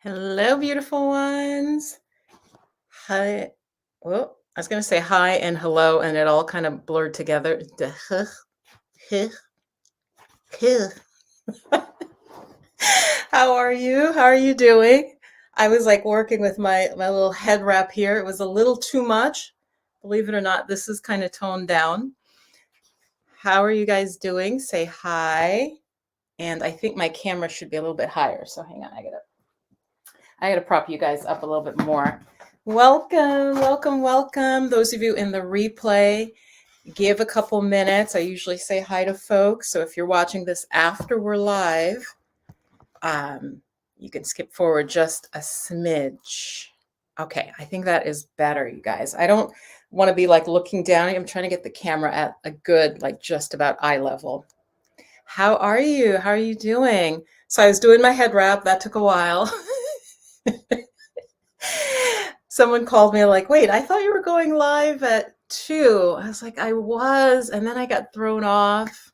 Hello, beautiful ones. Hi. Well, I was going to say hi and hello, and it all kind of blurred together. How are you? How are you doing? I was like working with my little head wrap here. It was a little too much. Believe it or not, this is kind of toned down. How are you guys doing? Say hi. And I think my camera should be a little bit higher. So hang on, I gotta prop you guys up a little bit more. Welcome, welcome, welcome. Those of you in the replay, give a couple minutes. I usually say hi to folks. So if you're watching this after we're live, you can skip forward just a smidge. Okay, I think that is better, you guys. I don't want to be like looking down. I'm trying to get the camera at a good, like just about eye level. How are you? How are you doing? So I was doing my head wrap. That took a while. Someone called me like, wait, I thought you were going live at 2. I was like, I was, and then I got thrown off.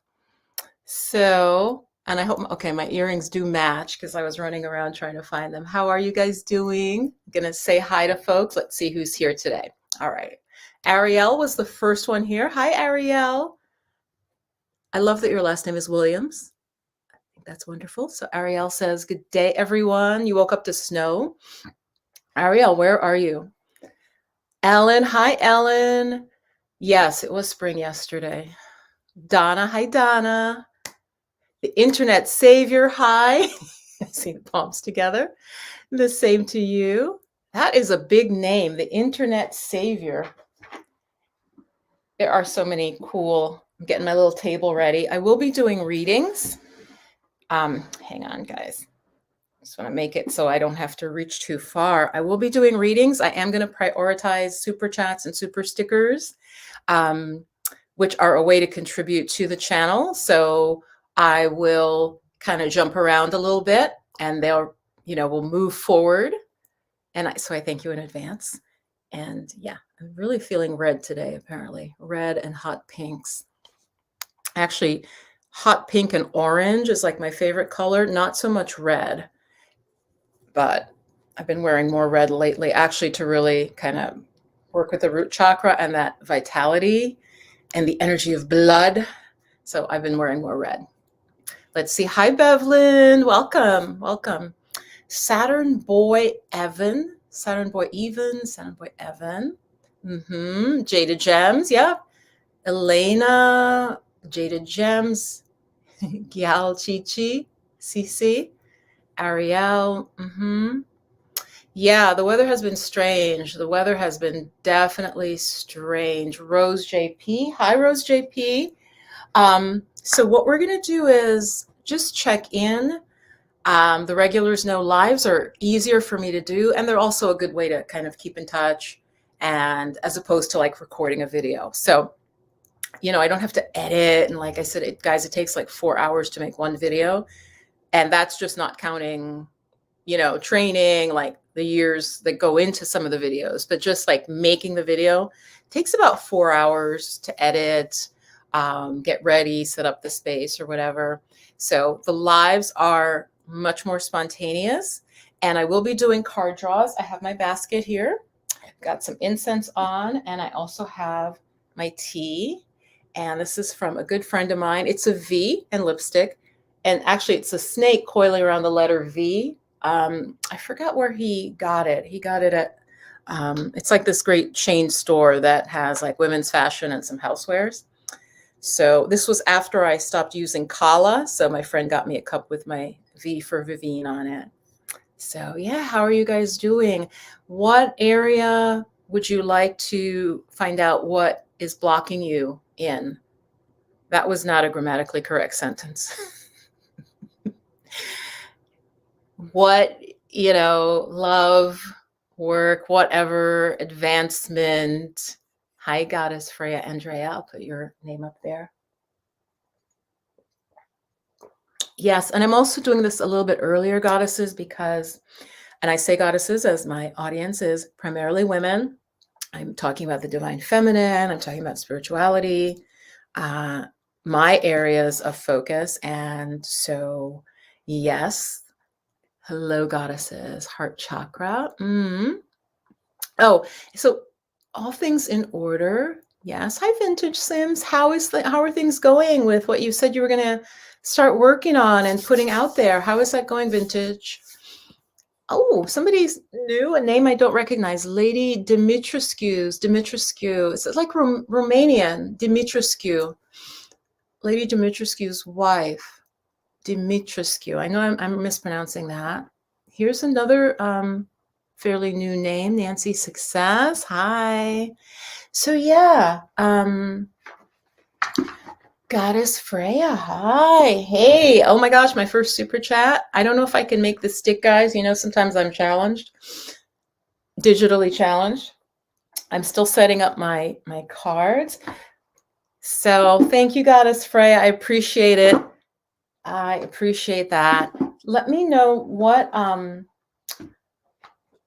So, and I hope, okay, my earrings do match because I was running around trying to find them. How are you guys doing? I'm gonna say hi to folks. Let's see who's here today. All right. Ariel was the first one here. Hi, Ariel. I love that your last name is Williams. I think that's wonderful. So Ariel says, good day, everyone. You woke up to snow. Ariel, where are you? Ellen, hi, Ellen. Yes, it was spring yesterday. Donna, hi, Donna. The internet savior, hi. See the palms together. The same to you. That is a big name, the internet savior. There are so many cool. I'm getting my little table ready. I will be doing readings. Hang on, guys. Just want to make it so I don't have to reach too far. I will be doing readings. I am going to prioritize super chats and super stickers, which are a way to contribute to the channel. So I will kind of jump around a little bit and they'll, we'll move forward. And so I thank you in advance. And yeah, I'm really feeling red today, apparently. Red and hot pinks. Actually, hot pink and orange is like my favorite color, not so much red. But I've been wearing more red lately, actually, to really kind of work with the root chakra and that vitality and the energy of blood. So I've been wearing more red. Let's see. Hi, Bevlyn. Welcome. Welcome. Saturn Boy Evan. Saturn Boy Even. Saturn Boy Evan. Jada Gems. Yeah. Elena. Jada Gems. Gyal Chichi. Cece. Ariel. Yeah, the weather has been strange. The weather has been definitely strange. Rose JP. Hi, Rose JP. So what we're going to do is just check in. The regulars know lives are easier for me to do, and they're also a good way to kind of keep in touch, and as opposed to like recording a video. So, I don't have to edit. And like I said, guys, it takes like 4 hours to make one video. And that's just not counting, training, like the years that go into some of the videos, but just like making the video takes about 4 hours to edit, get ready, set up the space or whatever. So the lives are much more spontaneous, and I will be doing card draws. I have my basket here. I've got some incense on, and I also have my tea. And this is from a good friend of mine. It's a V and lipstick. And actually, it's a snake coiling around the letter V. I forgot where he got it. He got it at, it's like this great chain store that has like women's fashion and some housewares. So this was after I stopped using Kala. So my friend got me a cup with my V for Vivine on it. So yeah, how are you guys doing? What area would you like to find out what is blocking you in? That was not a grammatically correct sentence. What, love, work, whatever, advancement. Hi, Goddess Freya Andrea. I'll put your name up there. Yes, and I'm also doing this a little bit earlier, goddesses, because, and I say goddesses as my audience is primarily women. I'm talking about the divine feminine. I'm talking about spirituality, my areas of focus. And so, yes, Hello, goddesses. Heart chakra. Oh, so all things in order. Yes. Hi, Vintage Sims. How are things going with what you said you were gonna start working on and putting out there? How is that going, Vintage? Oh, somebody's new, a name I don't recognize. Lady Dimitrescu. Is it like Romanian? Dimitrescu. Lady Dimitrescu's wife. Dimitrescu. I know I'm mispronouncing that. Here's another fairly new name, Nancy Success. Hi. So yeah, Goddess Freya. Hi. Hey. Oh my gosh, my first super chat. I don't know if I can make the stick, guys. You know, sometimes I'm challenged, digitally challenged. I'm still setting up my cards. So thank you, Goddess Freya. I appreciate it. I appreciate that. Let me know what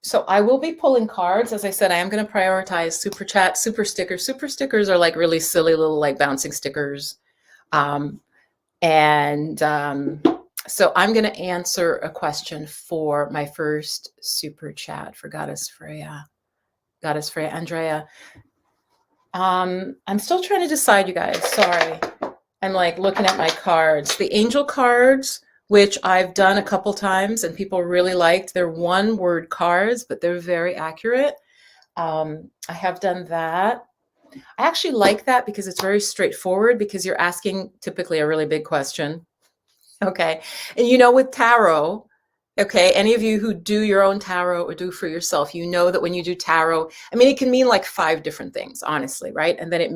so I will be pulling cards. As I said, I am going to prioritize super chat, super stickers. Super stickers are like really silly little like bouncing stickers. So I'm going to answer a question for my first super chat for Goddess Freya Andrea. I'm still trying to decide, you guys. Sorry. I'm like looking at my cards. The angel cards, which I've done a couple times and people really liked. They're one-word cards, but they're very accurate. I have done that. I actually like that because it's very straightforward because you're asking typically a really big question. Okay. And you know, with tarot, okay, any of you who do your own tarot or do for yourself, you know that when you do tarot, I mean, it can mean like 5 different things, honestly, right? And then it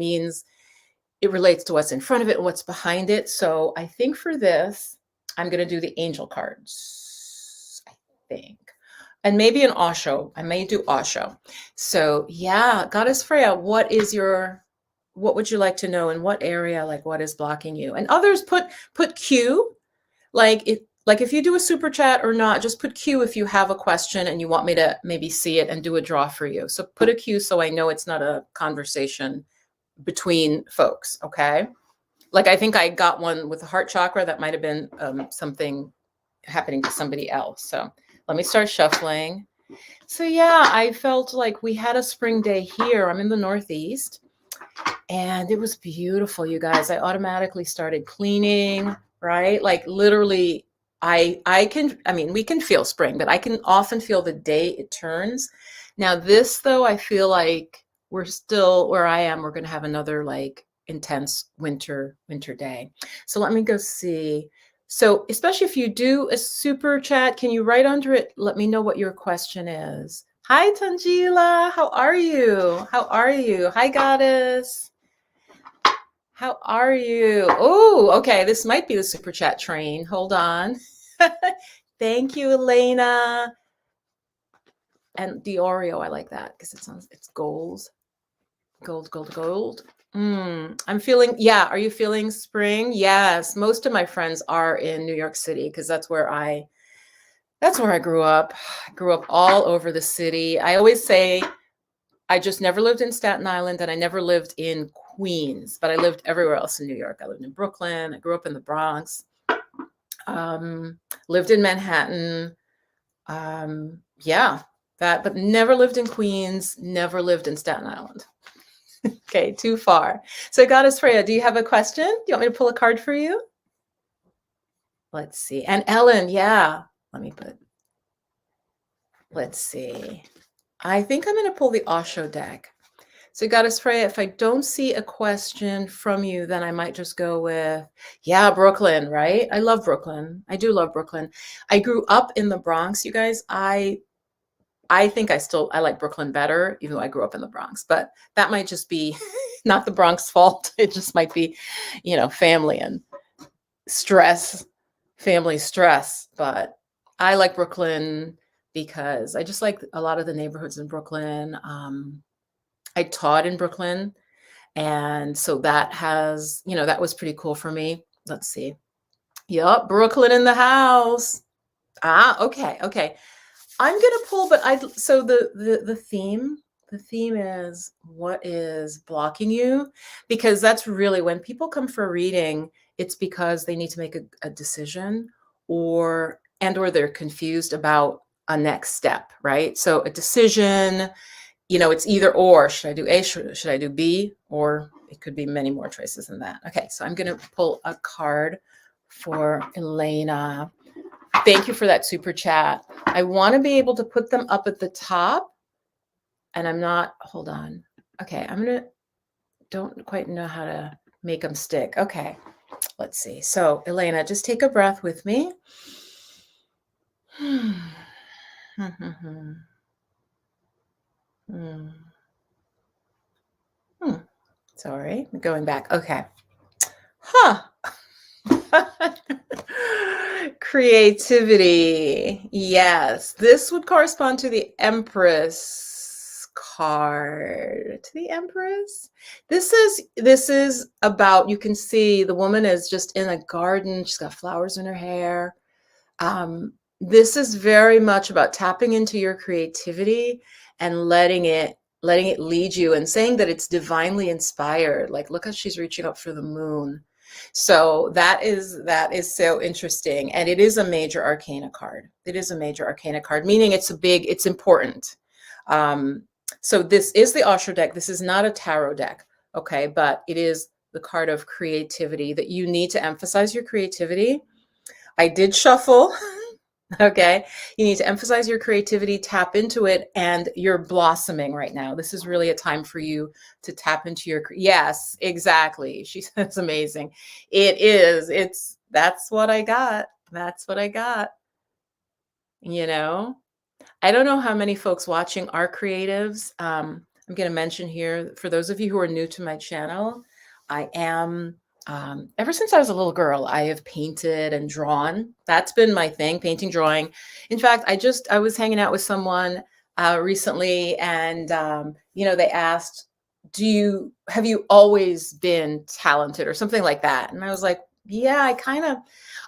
relates to what's in front of it and what's behind it. So I think for this, I'm going to do the angel cards, I think. And maybe an Osho. I may do Osho. So yeah, Goddess Freya, what would you like to know in what area, like what is blocking you? And others put Q, like if you do a super chat or not, just put Q if you have a question and you want me to maybe see it and do a draw for you. So put a Q so I know it's not a conversation between folks, okay? Like I think I got one with the heart chakra that might have been something happening to somebody else. So let me start shuffling. So yeah, I felt like we had a spring day here. I'm in the Northeast and it was beautiful, you guys. I automatically started cleaning, right? Like literally we can feel spring, but I can often feel the day it turns. Now this though, I feel like we're still where I am. We're going to have another like intense winter day. So let me go see. So especially if you do a super chat, can you write under it? Let me know what your question is. Hi, Tanjila. How are you? How are you? Hi, Goddess. How are you? Oh, okay. This might be the super chat train. Hold on. Thank you, Elena. And the Oreo, I like that because it's gold. Gold. I'm feeling, yeah. Are you feeling spring? Yes. Most of my friends are in New York City because that's where I grew up. I grew up all over the city. I always say I just never lived in Staten Island and I never lived in Queens, but I lived everywhere else in New York. I lived in Brooklyn. I grew up in the Bronx. Lived in Manhattan. But never lived in Queens, never lived in Staten Island. Okay, too far. So Goddess Freya, do you have a question? Do you want me to pull a card for you? Let's see. And Ellen, yeah. Let's see. I think I'm going to pull the Osho deck. So Goddess Freya, if I don't see a question from you, then I might just go with, yeah, Brooklyn, right? I love Brooklyn. I do love Brooklyn. I grew up in the Bronx, you guys. I think I like Brooklyn better, even though I grew up in the Bronx. But that might just be not the Bronx fault. It just might be, family and family stress. But I like Brooklyn because I just like a lot of the neighborhoods in Brooklyn. I taught in Brooklyn. And so that that was pretty cool for me. Let's see. Yup, Brooklyn in the house. Okay. I'm gonna pull, but so the theme is what is blocking you, because that's really when people come for a reading, it's because they need to make a decision, and or they're confused about a next step, right? So a decision, it's either or. Should I do A? Should I do B? Or it could be many more choices than that. Okay, so I'm going to pull a card for Elena. Thank you for that super chat. I want to be able to put them up at the top, and I'm not, hold on. Okay, don't quite know how to make them stick. Okay, let's see. So Elena, just take a breath with me. Sorry, I'm going back. Okay. Huh. Creativity. Yes, this would correspond to the Empress card. To the Empress. This is about, you can see the woman is just in a garden. She's got flowers in her hair. This is very much about tapping into your creativity and letting it lead you, and saying that it's divinely inspired. Like, look how she's reaching up for the moon. So that is so interesting. And it is a major arcana card. It is a major arcana card, meaning it's important. So this is the Osho deck. This is not a tarot deck. Okay. But it is the card of creativity, that you need to emphasize your creativity. I did shuffle. Okay. You need to emphasize your creativity, tap into it, and you're blossoming right now. This is really a time for you to tap into your, yes, exactly. She says amazing. It is. That's what I got. That's what I got. I don't know how many folks watching are creatives. I'm going to mention here, for those of you who are new to my channel, I am, ever since I was a little girl, I have painted and drawn. That's been my thing, painting, drawing. In fact, I was hanging out with someone recently, and, they asked, have you always been talented or something like that? And I was like, yeah,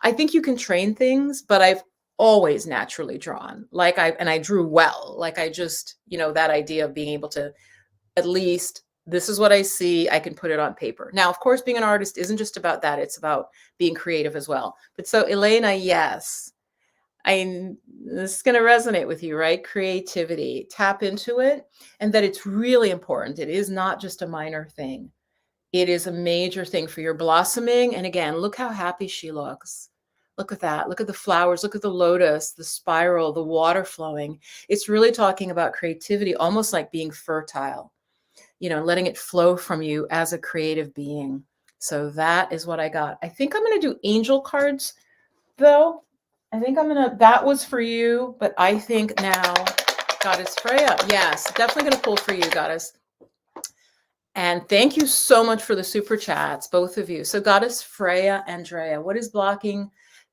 I think you can train things, but I've always naturally drawn. And I drew well. Like, I just, that idea of being able to, at least, this is what I see, I can put it on paper. Now, of course, being an artist isn't just about that. It's about being creative as well. But so Elena, yes, this is going to resonate with you, right? Creativity, tap into it, and that it's really important. It is not just a minor thing. It is a major thing for your blossoming. And again, look how happy she looks. Look at that. Look at the flowers. Look at the lotus, the spiral, the water flowing. It's really talking about creativity, almost like being fertile, letting it flow from you as a creative being. So that is what I got. I think I'm going to do angel cards, though. That was for you, but I think now, Goddess Freya. Yes, definitely going to pull for you, Goddess. And thank you so much for the super chats, both of you. So Goddess Freya, Andrea, what is blocking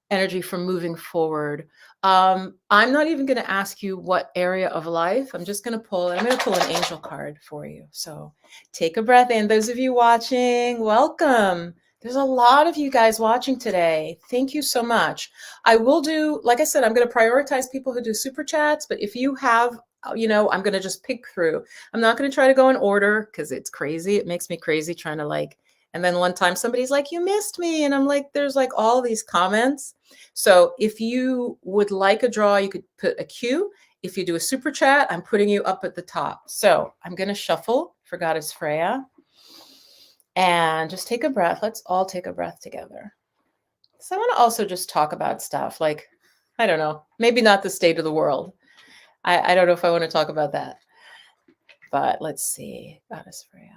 energy from moving forward? I'm not even going to ask you what area of life. I'm just going to pull, and I'm going to pull an angel card for you. So take a breath in. Those of you watching, welcome. There's a lot of you guys watching today. Thank you so much. I will do, like I said, I'm going to prioritize people who do super chats, but if you have, I'm going to just pick through. I'm not going to try to go in order, because it's crazy. It makes me crazy trying to and then one time somebody's like, you missed me. And I'm like, there's all these comments. So if you would like a draw, you could put a Q. If you do a super chat, I'm putting you up at the top. So I'm going to shuffle for Goddess Freya. And just take a breath. Let's all take a breath together. So I want to also just talk about stuff like, I don't know, maybe not the state of the world. I don't know if I want to talk about that. But let's see. Goddess Freya.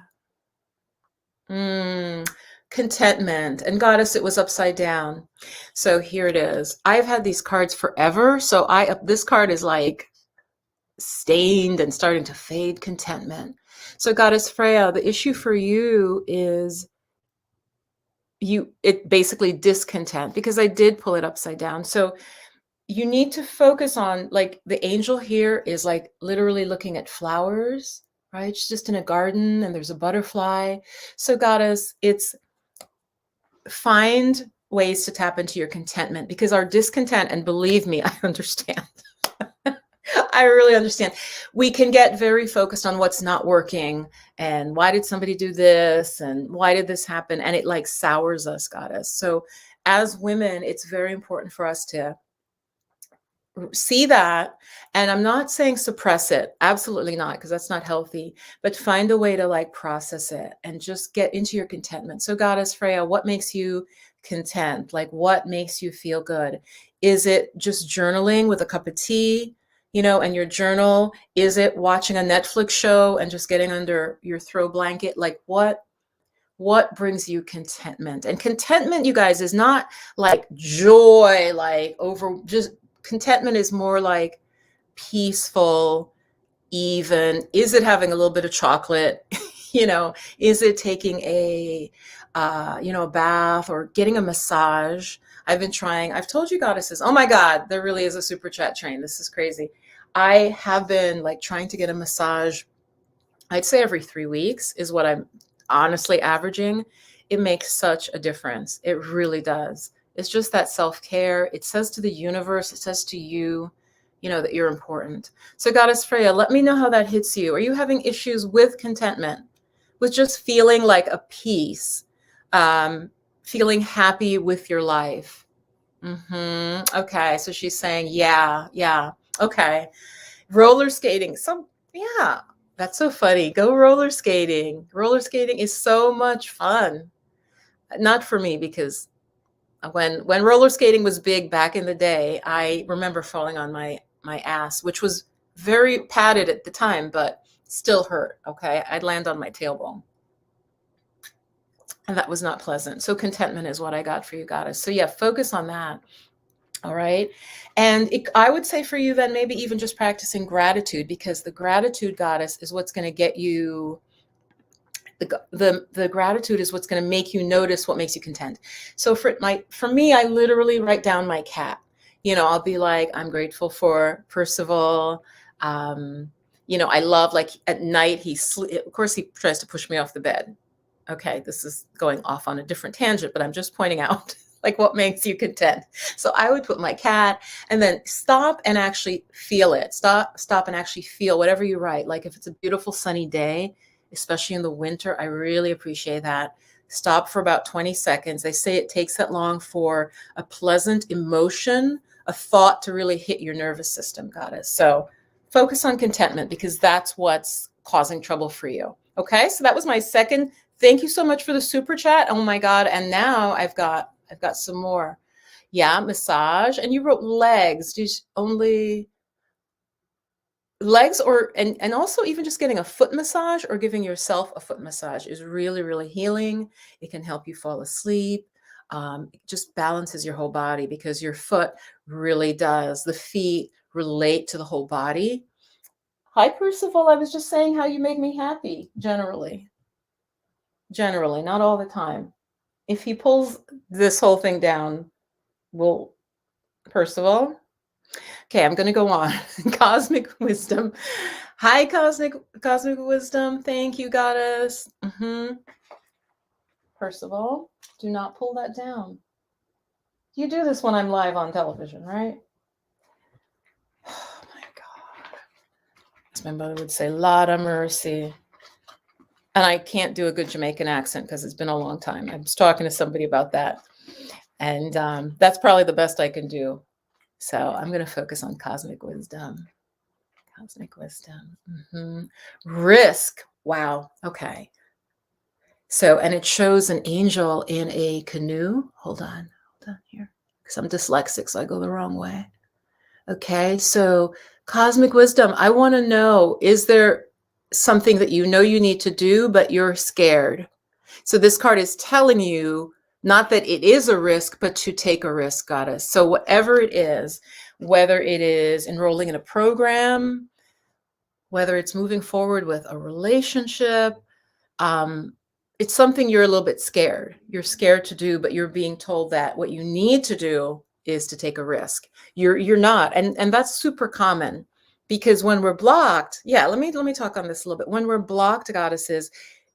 Contentment. And Goddess, it was upside down. So here it is. I've had these cards forever. So this card is stained and starting to fade. Contentment. So Goddess Freya, the issue for you is it basically discontent, because I did pull it upside down. So you need to focus on, the angel here is literally looking at flowers, right? She's just in a garden and there's a butterfly. So Goddess, it's find ways to tap into your contentment, because our discontent, and believe me, I understand. I really understand. We can get very focused on what's not working, and why did somebody do this, and why did this happen? And it sours us, Goddess. So as women, it's very important for us to see that. And I'm not saying suppress it, absolutely not, because that's not healthy, but find a way to like process it and just get into your contentment. So Goddess Freya, what makes you content? Like what makes you feel good? Is it just journaling with a cup of tea, and your journal? Is it watching a Netflix show and just getting under your throw blanket? Like what brings you contentment? And contentment, you guys, is not like joy, like over, just contentment is more like peaceful, even. Is it having a little bit of chocolate? Is it taking a bath or getting a massage? I've told you goddesses, oh my God, there really is a super chat train. This is crazy. I have been like trying to get a massage. I'd say every 3 weeks is what I'm honestly averaging. It makes such a difference. It really does. It's just that self-care. It says to the universe, it says to you, that you're important. So Goddess Freya, let me know how that hits you. Are you having issues with contentment, with just feeling like a peace, feeling happy with your life? Okay, so she's saying, yeah. Okay. Roller skating. Yeah, that's so funny. Go roller skating. Roller skating is so much fun. Not for me, because when roller skating was big back in the day, I remember falling on my ass, which was very padded at the time, but still hurt. Okay, I'd land on my tailbone, and that was not pleasant. So contentment is what I got for you, Goddess. So yeah, focus on that. All right. And I would say for you then maybe even just practicing gratitude, because the gratitude, Goddess, is what's going to get you, the gratitude is what's going to make you notice what makes you content. So for me, I literally write down my cat. I'll be like, I'm grateful for Percival. I love, like, at night, of course, he tries to push me off the bed. Okay, this is going off on a different tangent, but I'm just pointing out like what makes you content. So I would put my cat, and then stop and actually feel it. Stop and actually feel whatever you write. Like if it's a beautiful sunny day, especially in the winter, I really appreciate that. Stop for about 20 seconds. They say it takes that long for a pleasant emotion, a thought to really hit your nervous system, Goddess. So focus on contentment, because that's what's causing trouble for you. Okay, so that was my second. Thank you so much for the super chat. Oh my God. And now I've got some more. Yeah, massage. And you wrote legs. Do you only legs, or and also even just getting a foot massage or giving yourself a foot massage is really, really healing. It can help you fall asleep. It just balances your whole body, because your foot really does. The feet relate to the whole body. Hi, Percival. I was just saying how you make me happy, generally. Generally, not all the time. If he pulls this whole thing down, Percival. Okay, I'm going to go on. Cosmic wisdom. Hi, cosmic wisdom. Thank you, Goddess. Percival, do not pull that down. You do this when I'm live on television, right? Oh my God. As my mother would say, Lord of mercy. And I can't do a good Jamaican accent because it's been a long time. I was talking to somebody about that. And that's probably the best I can do. So I'm going to focus on cosmic wisdom. Cosmic wisdom. Risk. Wow. Okay. So, and it shows an angel in a canoe. Hold on here, because I'm dyslexic, so I go the wrong way. Okay. So cosmic wisdom. I want to know, is there something that you need to do, but you're scared? So this card is telling you not that it is a risk, but to take a risk, Goddess. So whatever it is, whether it is enrolling in a program, whether it's moving forward with a relationship, it's something you're a little bit scared. You're scared to do, but you're being told that what you need to do is to take a risk. You're not, and that's super common, because when we're blocked, yeah, let me talk on this a little bit. When we're blocked, Goddesses,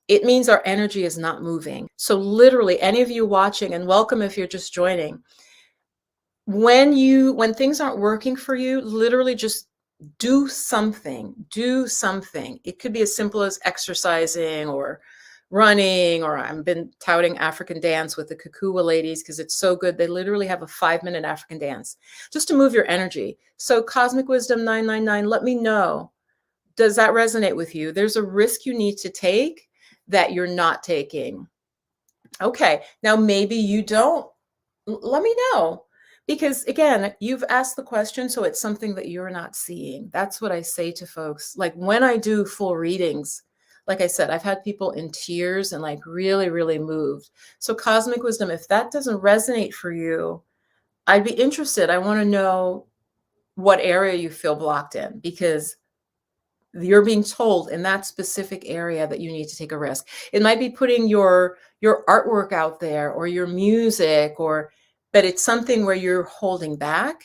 it means our energy is not moving. So literally, any of you watching, and welcome if you're just joining, when things aren't working for you, literally just do something. It could be as simple as exercising or running, or I've been touting African dance with the Kikuwa ladies because it's so good. They literally have a 5-minute African dance just to move your energy. So Cosmic Wisdom 999, let me know. Does that resonate with you? There's a risk you need to take that you're not taking. Okay, now maybe you don't. Let me know. Because again, you've asked the question, so it's something that you're not seeing. That's what I say to folks. Like when I do full readings, like I said, I've had people in tears and like really, really moved. So Cosmic Wisdom, if that doesn't resonate for you, I'd be interested. I want to know what area you feel blocked in, because you're being told in that specific area that you need to take a risk. It might be putting your artwork out there or your music, but it's something where you're holding back,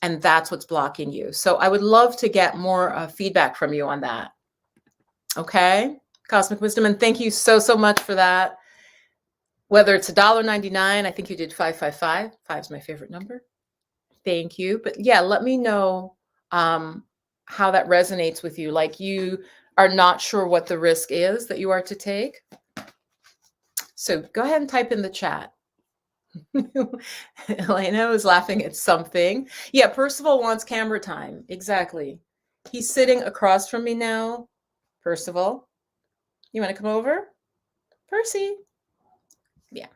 and that's what's blocking you. So I would love to get more feedback from you on that. Okay, Cosmic Wisdom, and thank you so much for that. Whether it's $1.99, I think you did 555. 5 is my favorite number. Thank you. But yeah, let me know how that resonates with you. Like you are not sure what the risk is that you are to take. So go ahead and type in the chat. Elena was laughing at something. Yeah, Percival wants camera time. Exactly. He's sitting across from me now. Percival, you want to come over? Percy. Yeah.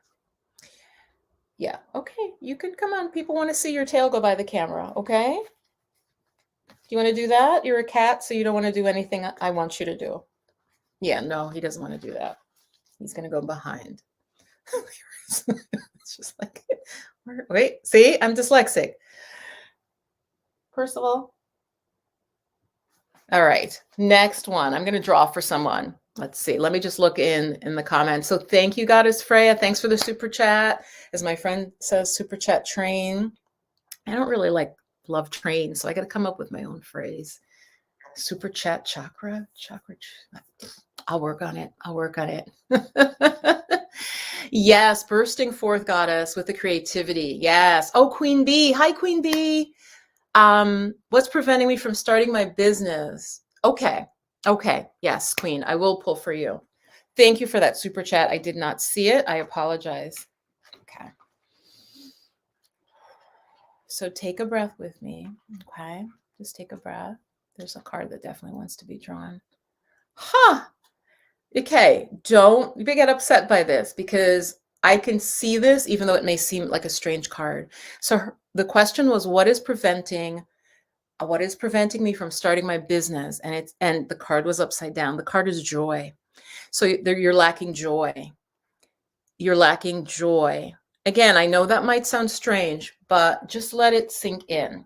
Yeah. Okay. You can come on. People want to see your tail go by the camera. Okay. Do you want to do that? You're a cat, so you don't want to do anything I want you to do. Yeah, no, he doesn't want to do that. He's going to go behind. It's just like, wait, see, I'm dyslexic. Percival. All right, next one. I'm going to draw for someone. Let's see. Let me just look in the comments. So thank you, Goddess Freya. Thanks for the super chat. As my friend says, super chat train. I don't really love train, so I got to come up with my own phrase. Super chat chakra. I'll work on it. Yes, bursting forth, Goddess, with the creativity. Yes. Oh, Queen Bee. Hi, Queen Bee. What's preventing me from starting my business? Okay. Yes, Queen, I will pull for you. Thank you for that super chat. I did not see it. I apologize. Okay. So take a breath with me. Okay. Just take a breath. There's a card that definitely wants to be drawn. Okay. Don't get upset by this, because I can see this, even though it may seem like a strange card. So the question was, what is preventing me from starting my business? And the card was upside down. The card is joy. So you're lacking joy. You're lacking joy. Again, I know that might sound strange, but just let it sink in.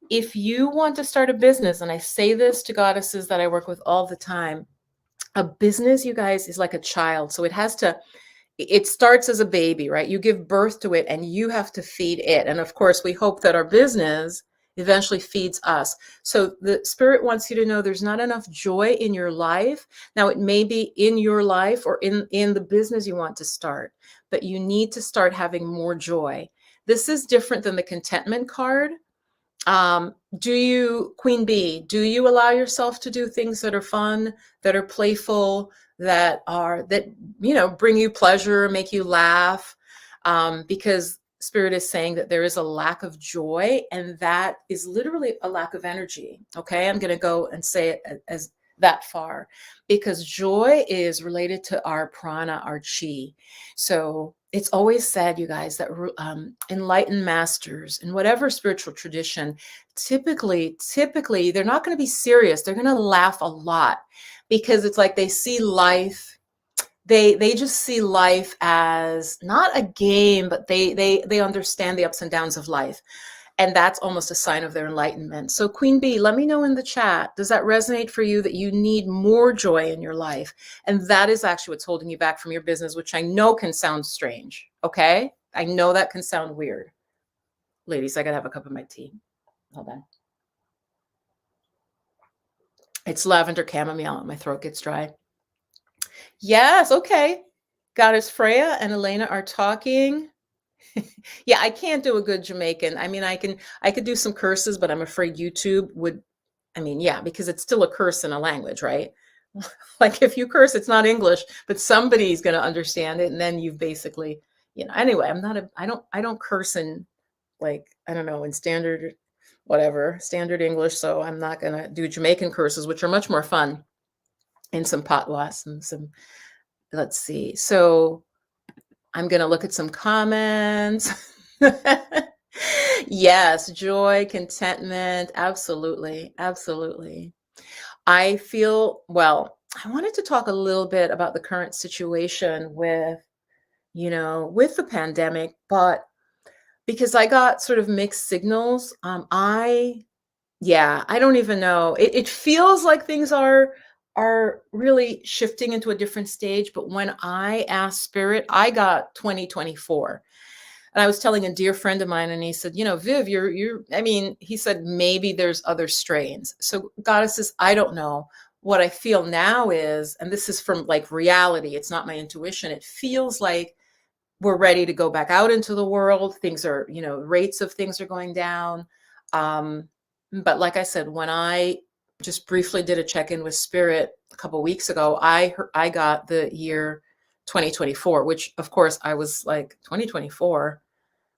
If you want to start a business, and I say this to goddesses that I work with all the time, a business, you guys, is like a child. So it starts as a baby, right? You give birth to it and you have to feed it. And of course, we hope that our business eventually feeds us. So the spirit wants you to know there's not enough joy in your life. Now, it may be in your life or in the business you want to start, but you need to start having more joy. This is different than the contentment card. Queen Bee, do you allow yourself to do things that are fun, that are playful, that bring you pleasure, make you laugh? Because Spirit is saying that there is a lack of joy, and that is literally a lack of energy. Okay, I'm going to go and say it as that far, because joy is related to our prana, our chi. So it's always said, you guys, that enlightened masters in whatever spiritual tradition, typically, they're not going to be serious. They're going to laugh a lot, because it's like they see life. They just see life as not a game, but they understand the ups and downs of life. And that's almost a sign of their enlightenment. So Queen Bee, let me know in the chat, does that resonate for you, that you need more joy in your life? And that is actually what's holding you back from your business, which I know can sound strange. Okay. I know that can sound weird. Ladies, I gotta have a cup of my tea. Hold on. It's lavender chamomile. My throat gets dry. Yes. Okay. Goddess Freya and Elena are talking. Yeah, I can't do a good Jamaican. I mean, I could do some curses, but I'm afraid YouTube would, yeah, because it's still a curse in a language, right? Like if you curse, it's not English, but somebody's going to understand it. And then you've basically, anyway, I don't curse in, like, I don't know, in standard, whatever, standard English. So I'm not going to do Jamaican curses, which are much more fun, and some patois and some, let's see. So I'm going to look at some comments. Yes, joy, contentment. Absolutely. Absolutely. I feel, well, I wanted to talk a little bit about the current situation with, with the pandemic, but because I got sort of mixed signals, yeah, I don't even know. It feels like things are really shifting into a different stage, but when I asked Spirit, I got 2024. And I was telling a dear friend of mine, and he said, Viv, I mean, he said, maybe there's other strains. So goddesses, I don't know. What I feel now is, and this is from like reality, it's not my intuition. It feels like we're ready to go back out into the world. Things are, rates of things are going down. But like I said, when I just briefly did a check-in with Spirit a couple of weeks ago, I got the year 2024, which of course I was like, 2024.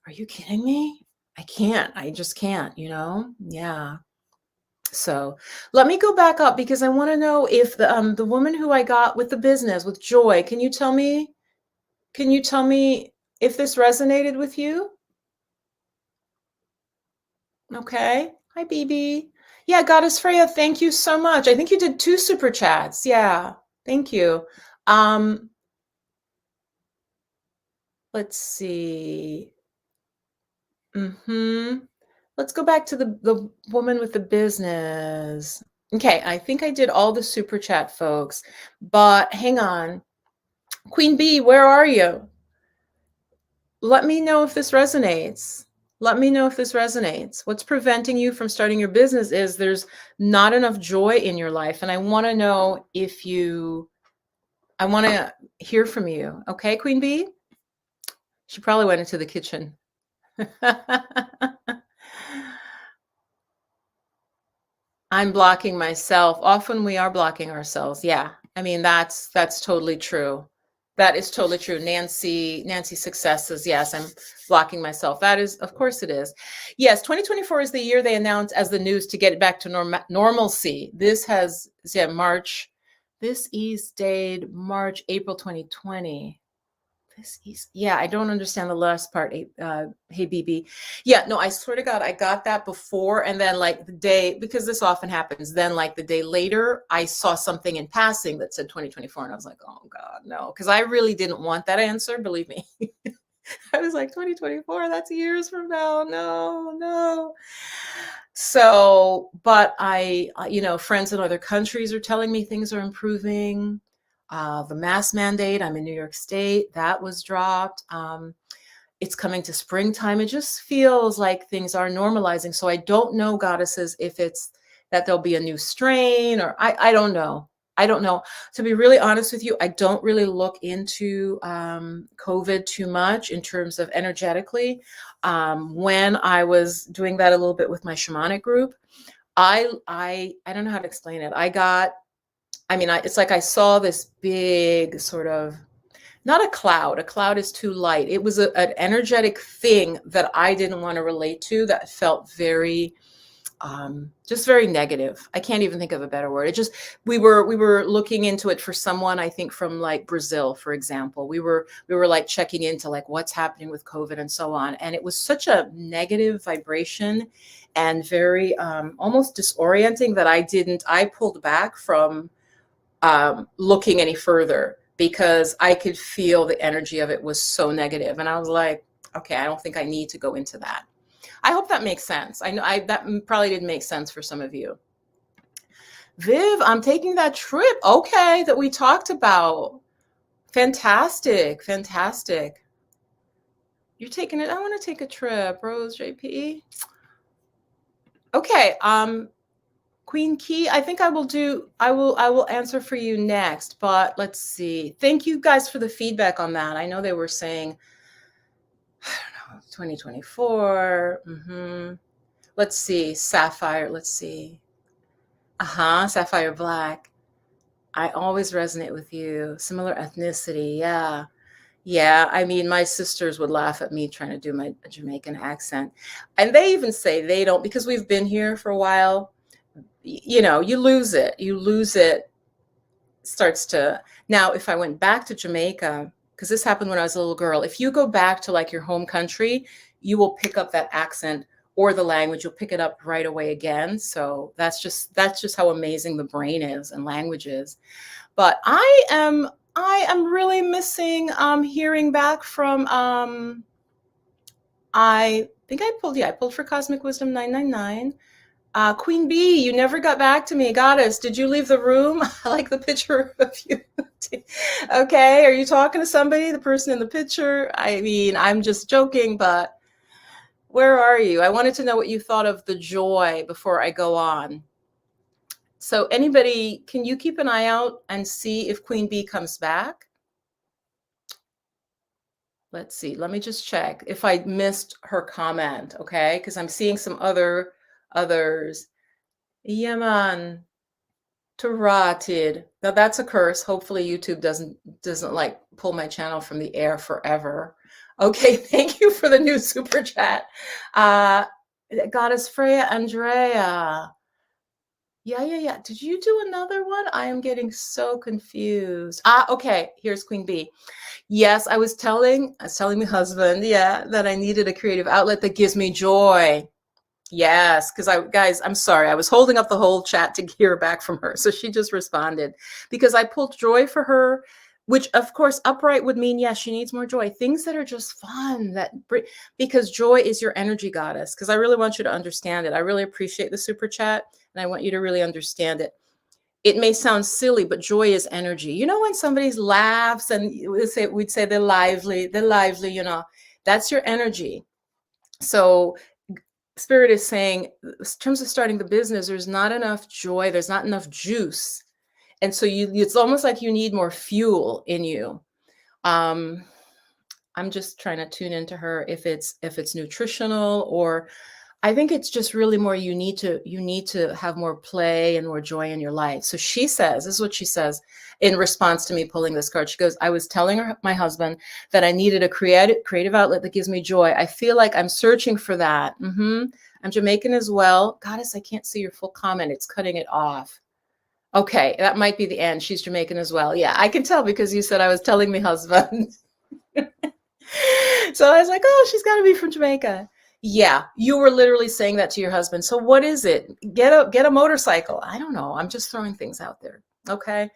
Are you kidding me? I can't. I just can't, Yeah. So let me go back up because I want to know if the woman who I got with the business with Joy, can you tell me if this resonated with you? Okay. Hi, BB. Yeah, Goddess Freya, thank you so much. I think you did 2 super chats. Yeah. Thank you. Um, let's see. Let's go back to the woman with the business. Okay, I think I did all the super chat, folks, but hang on. Queen Bee, where are you? Let me know if this resonates. Let me know if this resonates. What's preventing you from starting your business is there's not enough joy in your life. And I want to know I want to hear from you. Okay, Queen Bee? She probably went into the kitchen. I'm blocking myself. Often we are blocking ourselves. Yeah. I mean, that's totally true. That is totally true. Nancy Success says, yes, I'm blocking myself. That is, of course it is. Yes, 2024 is the year they announced as the news to get it back to normalcy. March. This is dated March, April 2020. Yeah, I don't understand the last part. Hey, BB. Yeah, no, I swear to God, I got that before. And then like the day, because this often happens, then like the day later, I saw something in passing that said 2024. And I was like, oh God, no. Because I really didn't want that answer, believe me. I was like, 2024, that's years from now. No, no. So, but friends in other countries are telling me things are improving. The mask mandate, I'm in New York State, that was dropped. It's coming to springtime. It just feels like things are normalizing. So I don't know, goddesses, if it's that there'll be a new strain or I don't know. I don't know. To be really honest with you, I don't really look into COVID too much in terms of energetically. When I was doing that a little bit with my shamanic group, I don't know how to explain it. It's like I saw this big sort of, not a cloud. A cloud is too light. It was an energetic thing that I didn't want to relate to that felt very, just very negative. I can't even think of a better word. It just, we were looking into it for someone, I think from like Brazil, for example. We were like checking into like what's happening with COVID and so on. And it was such a negative vibration and very almost disorienting that I pulled back from looking any further because I could feel the energy of it was so negative. And I was like, okay, I don't think I need to go into that. I hope that makes sense. I know that probably didn't make sense for some of you. Viv, I'm taking that trip. Okay, that we talked about. Fantastic, fantastic. You're taking it. I want to take a trip, Rose JP. Okay, Queen Key, I think I will answer for you next, but let's see. Thank you guys for the feedback on that. I know they were saying, I don't know, 2024. Let's see, Sapphire, let's see. Sapphire Black. I always resonate with you. Similar ethnicity. Yeah. Yeah. I mean, my sisters would laugh at me trying to do my Jamaican accent. And they even say they don't, because we've been here for a while, you know, you lose it. You lose it, starts to. Now, if I went back to Jamaica, because this happened when I was a little girl, if you go back to like your home country, you will pick up that accent or the language, you'll pick it up right away again. So that's just how amazing the brain is and language is. But I am really missing hearing back from I think I pulled for Cosmic Wisdom 999. Queen Bee, you never got back to me. Goddess, did you leave the room? I like the picture of you. Okay, are you talking to somebody, the person in the picture? I mean, I'm just joking, but where are you? I wanted to know what you thought of the joy before I go on. So anybody, can you keep an eye out and see if Queen Bee comes back? Let's see. Let me just check if I missed her comment, okay? Because I'm seeing some others. Yaman, Tarated. Now that's a curse. Hopefully YouTube doesn't like pull my channel from the air forever. Okay, thank you for the new super chat. Goddess Freya Andrea. Yeah. Did you do another one? I am getting so confused. Okay. Here's Queen Bee. Yes, I was telling my husband, yeah, that I needed a creative outlet that gives me joy. Yes, because guys, I'm sorry. I was holding up the whole chat to hear back from her. So she just responded because I pulled joy for her, which of course upright would mean, yes, she needs more joy. Things that are just fun, because joy is your energy goddess. Because I really want you to understand it. I really appreciate the super chat and I want you to really understand it. It may sound silly, but joy is energy. You know, when somebody laughs and we'd say they're lively, you know, that's your energy. So Spirit is saying, in terms of starting the business, there's not enough joy, there's not enough juice. And so it's almost like you need more fuel in you. I'm just trying to tune into her if it's nutritional, or I think it's just really more you need to have more play and more joy in your life. So she says, this is what she says in response to me pulling this card. She goes, I was telling my husband that I needed a creative outlet that gives me joy. I feel like I'm searching for that. I'm Jamaican as well. Goddess, I can't see your full comment. It's cutting it off. Okay, that might be the end. She's Jamaican as well. Yeah, I can tell because you said I was telling my husband. So I was like, oh, she's got to be from Jamaica. Yeah, you were literally saying that to your husband. So what is it? Get a motorcycle. I don't know. I'm just throwing things out there. Okay.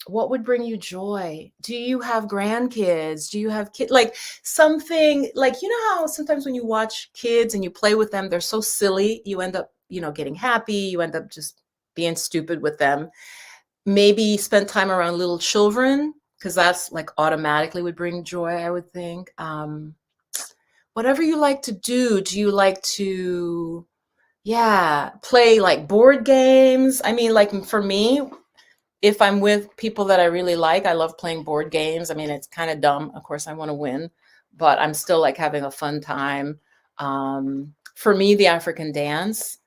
What would bring you joy? Do you have grandkids? Do you have kids? Like something like, you know how sometimes when you watch kids and you play with them, they're so silly. You end up, getting happy. You end up just being stupid with them. Maybe spend time around little children, because that's like automatically would bring joy, I would think. Whatever you like to do you like to, play like board games? I mean, like for me, if I'm with people that I really like, I love playing board games. I mean, it's kind of dumb. Of course, I want to win, but I'm still like having a fun time. For me, the African dance,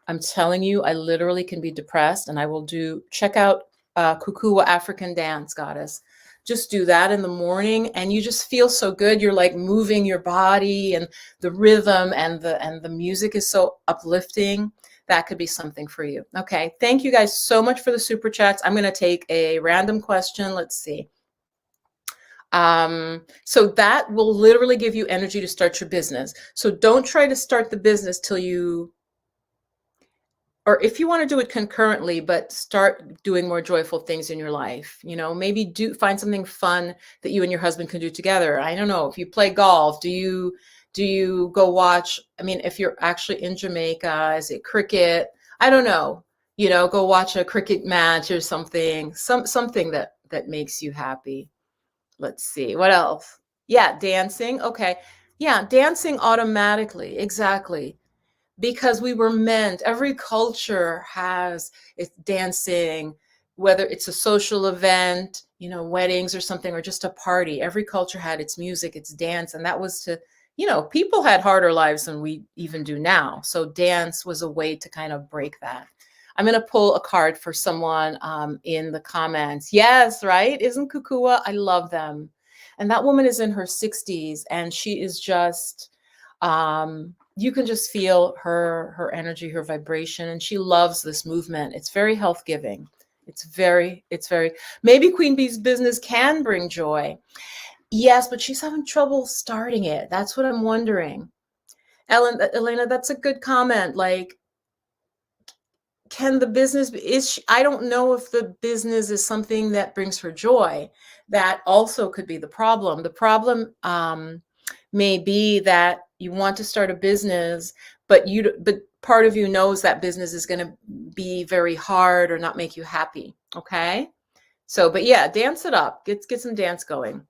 I'm telling you, I literally can be depressed and I will check out Kukua African dance, goddess. Just do that in the morning and you just feel so good. You're like moving your body and the rhythm and the music is so uplifting. That could be something for you. Okay. Thank you guys so much for the super chats. I'm going to take a random question. Let's see. So that will literally give you energy to start your business. So don't try to start the business or if you want to do it concurrently, but start doing more joyful things in your life. Maybe find something fun that you and your husband can do together. I don't know. If you play golf, do you go watch? I mean, if you're actually in Jamaica, is it cricket? I don't know. Go watch a cricket match or something. Something that makes you happy. Let's see. What else? Yeah, dancing. Okay. Yeah, dancing automatically. Exactly. Because we were meant, every culture has its dancing, whether it's a social event, weddings or something, or just a party. Every culture had its music, its dance, and that was to, people had harder lives than we even do now. So dance was a way to kind of break that. I'm going to pull a card for someone in the comments. Yes, right? Isn't Kukua? I love them. And that woman is in her 60s, and she is just, you can just feel her energy, her vibration, and she loves this movement. It's very health giving. It's very, maybe Queen Bee's business can bring joy. Yes, but she's having trouble starting it. That's what I'm wondering. Elena, that's a good comment. Like, can the business, I don't know if the business is something that brings her joy. That also could be the problem. The problem may be that you want to start a business, but part of you knows that business is going to be very hard or not make you happy. Okay. So, but yeah, dance it up. Get some dance going.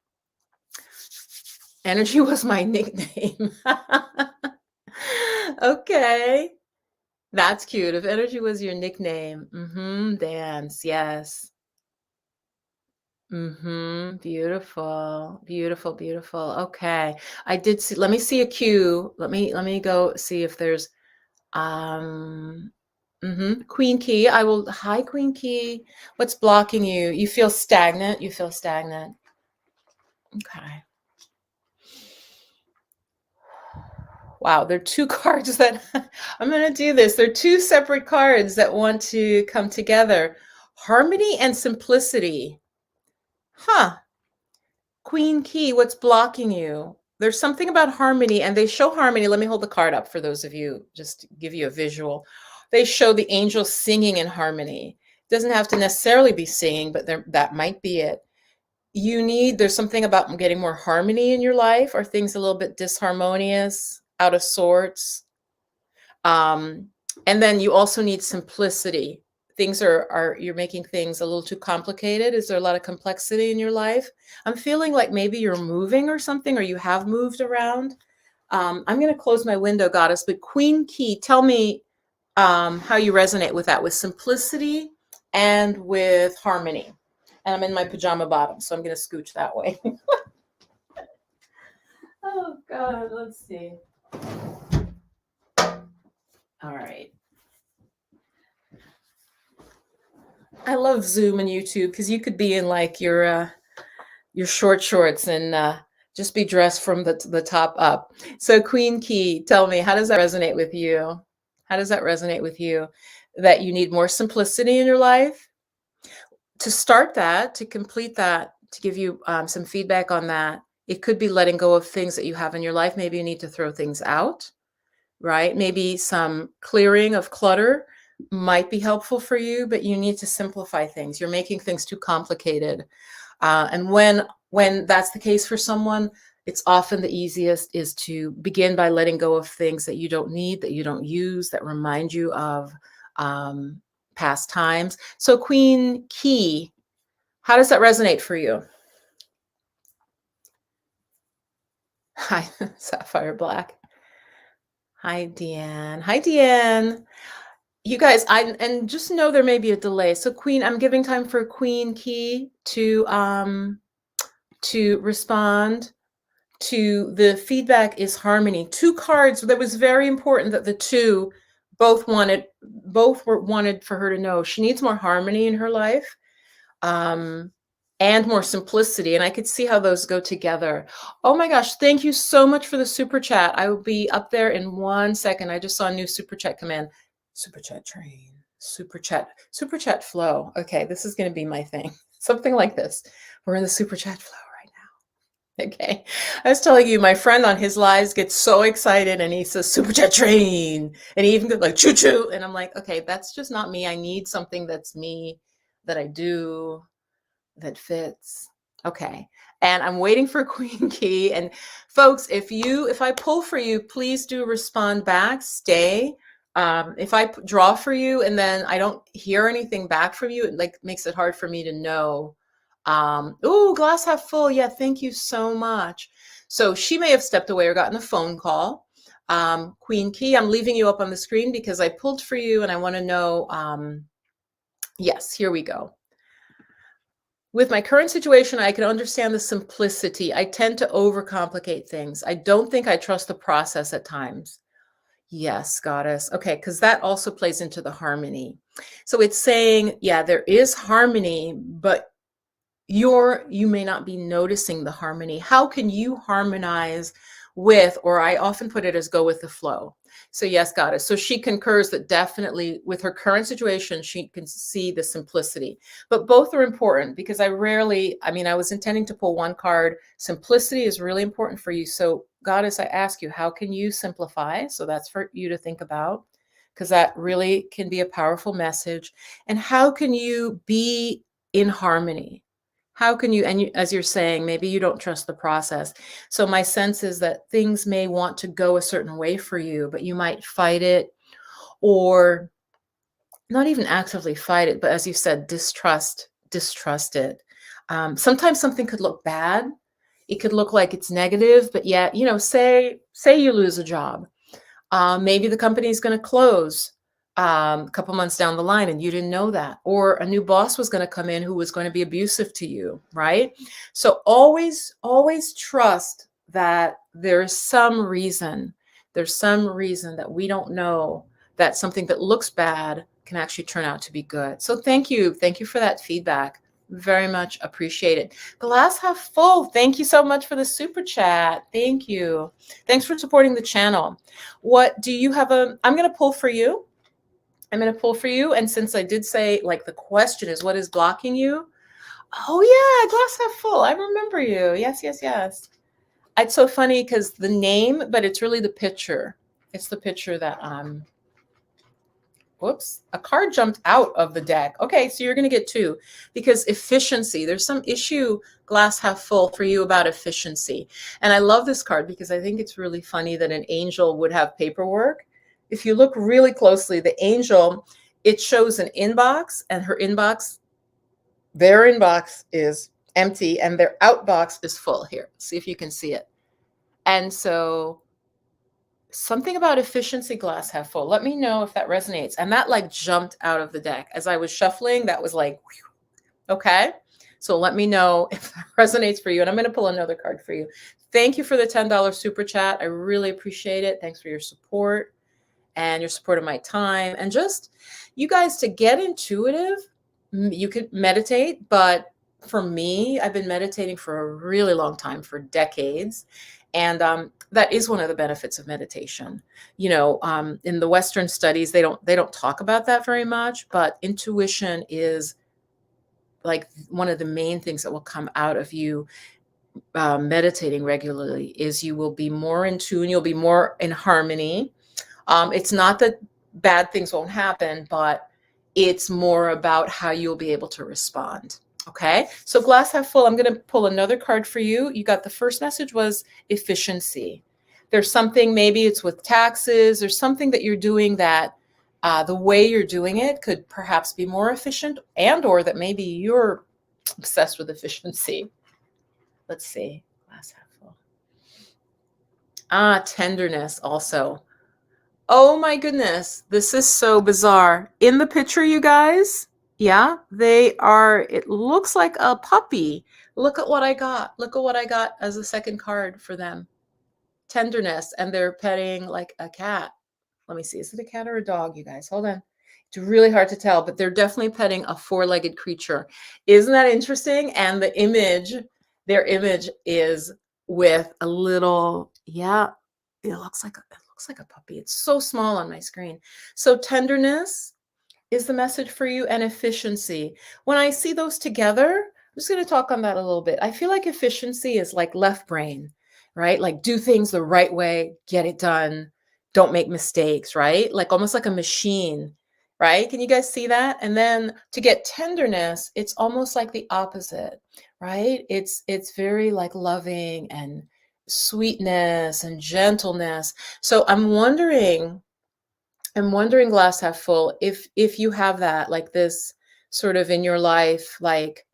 Energy was my nickname. Okay. That's cute. If energy was your nickname, dance, yes. Beautiful, beautiful, beautiful. Okay. I did see, let me see a cue. Let me go see if there's Queen Key. Hi Queen Key. What's blocking you? You feel stagnant? You feel stagnant. Okay. Wow, there are two cards that I'm going to do this. There are two separate cards that want to come together. Harmony and simplicity. Huh. Queen Key, what's blocking you? There's something about harmony, and they show harmony. Let me hold the card up for those of you, just to give you a visual. They show the angels singing in harmony. It doesn't have to necessarily be singing, but that might be it. There's something about getting more harmony in your life. Are things a little bit disharmonious, out of sorts? And then you also need simplicity. Things you're making things a little too complicated. Is there a lot of complexity in your life? I'm feeling like maybe you're moving or something, or you have moved around. I'm going to close my window, Goddess, but Queen Key, tell me how you resonate with that, with simplicity and with harmony. And I'm in my pajama bottom, so I'm going to scooch that way. Oh, God, let's see. All right. I love Zoom and YouTube because you could be in like your short shorts and just be dressed from the top up. So Queen Key, tell me, how does that resonate with you? How does that resonate with you? That you need more simplicity in your life? To start that, to complete that, to give you some feedback on that, it could be letting go of things that you have in your life. Maybe you need to throw things out, right? Maybe some clearing of clutter might be helpful for you, but you need to simplify things. You're making things too complicated. And when that's the case for someone, it's often the easiest is to begin by letting go of things that you don't need, that you don't use, that remind you of past times. So Queen Key, how does that resonate for you? Hi, Sapphire Black. Hi, Deanne. Hi, Deanne. You guys, and just know there may be a delay. So Queen, I'm giving time for Queen Key to respond to the feedback is harmony. Two cards that was very important that the two both were wanted for her to know she needs more harmony in her life and more simplicity. And I could see how those go together. Oh my gosh, thank you so much for the super chat. I will be up there in 1 second. I just saw a new super chat come in. Super chat train, super chat flow. Okay, this is going to be my thing. Something like this. We're in the super chat flow right now. Okay. I was telling you, my friend on his lives gets so excited and he says super chat train. And he even goes like choo choo. And I'm like, okay, that's just not me. I need something that's me, that I do, that fits. Okay. And I'm waiting for Queen Key. And folks, if I pull for you, please do respond back. Stay. If I draw for you and then I don't hear anything back from you, it like makes it hard for me to know. Oh, glass half full. Yeah, thank you so much. So she may have stepped away or gotten a phone call. Queen Key, I'm leaving you up on the screen because I pulled for you and I want to know. Yes, here we go. With my current situation, I can understand the simplicity. I tend to overcomplicate things. I don't think I trust the process at times. Yes, goddess. Okay, because that also plays into the harmony. So it's saying, yeah, there is harmony, but you may not be noticing the harmony. How can you harmonize with, or I often put it as go with the flow. So yes, goddess. So she concurs that definitely with her current situation, she can see the simplicity. But both are important because I mean, I was intending to pull one card. Simplicity is really important for you. So goddess, I ask you, how can you simplify? So that's for you to think about because that really can be a powerful message. And how can you be in harmony? How can you, and you, as you're saying, maybe you don't trust the process. So my sense is that things may want to go a certain way for you, but you might fight it or not even actively fight it, but as you said, distrust it. Sometimes something could look bad. It could look like it's negative, but yet, say you lose a job. Maybe the company is going to close a couple months down the line and you didn't know that. Or a new boss was going to come in who was going to be abusive to you, right? So always trust that there's some reason. There's some reason that we don't know that something that looks bad can actually turn out to be good. So thank you. Thank you for that feedback. Very much appreciate it. Glass half full. Thank you so much for the super chat. Thank you. Thanks for supporting the channel. What do you have I'm going to pull for you. I'm going to pull for you. And since I did say, like, the question is, what is blocking you? Oh, yeah, glass half full. I remember you. Yes, yes, yes. It's so funny because the name, but it's really the picture. It's the picture that whoops, a card jumped out of the deck. Okay, so you're going to get two because efficiency, there's some issue glass half full for you about efficiency. And I love this card because I think it's really funny that an angel would have paperwork. If you look really closely, the angel, it shows an inbox and their inbox is empty and their outbox is full. Here, see if you can see it. And so something about efficiency glass half full. Let me know if that resonates. And that like jumped out of the deck. As I was shuffling, that was like, whew. Okay. So let me know if that resonates for you. And I'm going to pull another card for you. Thank you for the $10 super chat. I really appreciate it. Thanks for your support and your support of my time. And just you guys to get intuitive, you could meditate. But for me, I've been meditating for a really long time, for decades. And that is one of the benefits of meditation. In the Western studies, they don't talk about that very much, but intuition is like one of the main things that will come out of you meditating regularly. Is you will be more in tune, you'll be more in harmony. It's not that bad things won't happen, but it's more about how you'll be able to respond. Okay, so glass half full. I'm going to pull another card for you. You got the first message was efficiency. There's something, maybe it's with taxes or something that you're doing that the way you're doing it could perhaps be more efficient, and or that maybe you're obsessed with efficiency. Let's see, glass half full. Tenderness also. Oh my goodness, this is so bizarre. In the picture, you guys, yeah, it looks like a puppy. Look at what I got. Look at what I got as a second card for them. Tenderness, and they're petting like a cat. Let me see, is it a cat or a dog, you guys? Hold on. It's really hard to tell, but they're definitely petting a four-legged creature. Isn't that interesting? And their image is with a little, yeah, it looks like a puppy. It's so small on my screen. So tenderness is the message for you, and efficiency. When I see those together, I'm just going to talk on that a little bit. I feel like efficiency is like left brain, right? Like do things the right way, get it done, don't make mistakes, right? Like almost like a machine, right? Can you guys see that? And then to get tenderness, it's almost like the opposite, right? It's very like loving and sweetness and gentleness. So I'm wondering glass half full, if you have that, like this sort of in your life, like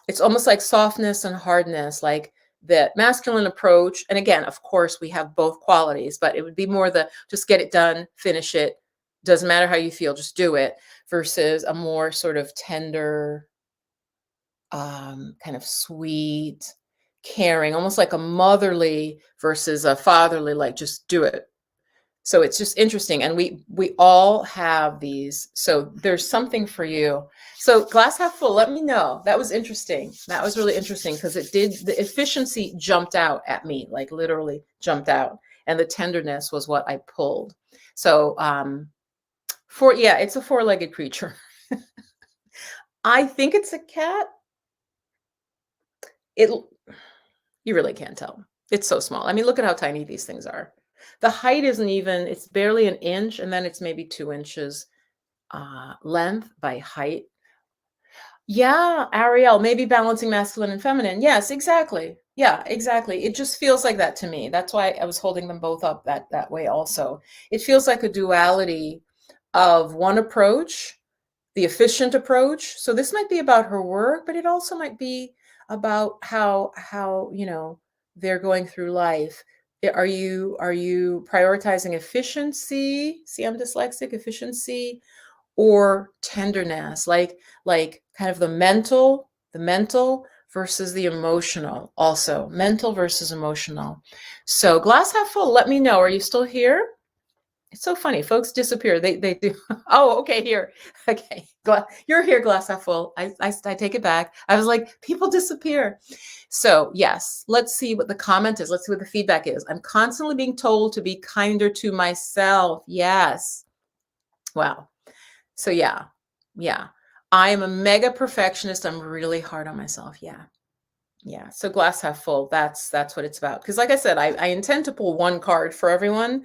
it's almost like softness and hardness, like the masculine approach. And again, of course, we have both qualities, but it would be more the just get it done, finish it, doesn't matter how you feel, just do it, versus a more sort of tender, kind of sweet, caring, almost like a motherly versus a fatherly, like just do it. So it's just interesting, and we all have these. So there's something for you. So glass half full, let me know. That was interesting. That was really interesting because the efficiency jumped out at me, like literally jumped out. And the tenderness was what I pulled. So yeah, it's a four-legged creature. I think it's a cat. It You really can't tell. It's so small. I mean, look at how tiny these things are. The height isn't even, it's barely an inch, and then it's maybe 2 inches length by height. Yeah, Ariel, maybe balancing masculine and feminine. Yes, exactly. Yeah, exactly. It just feels like that to me. That's why I was holding them both up that way also. It feels like a duality of one approach, the efficient approach. So this might be about her work, but it also might be about how, they're going through life. Are you prioritizing efficiency? See, I'm dyslexic, efficiency or tenderness, like kind of the mental versus the emotional, also mental versus emotional. So glass half full, let me know. Are you still here? It's so funny. Folks disappear. They do. Oh, okay, here. Okay. You're here, glass half full. I take it back. I was like, people disappear. So yes, let's see what the comment is. Let's see what the feedback is. I'm constantly being told to be kinder to myself. Yes. Wow. So yeah. Yeah. I am a mega perfectionist. I'm really hard on myself. Yeah. Yeah. So glass half full. That's what it's about. Because like I said, I intend to pull one card for everyone.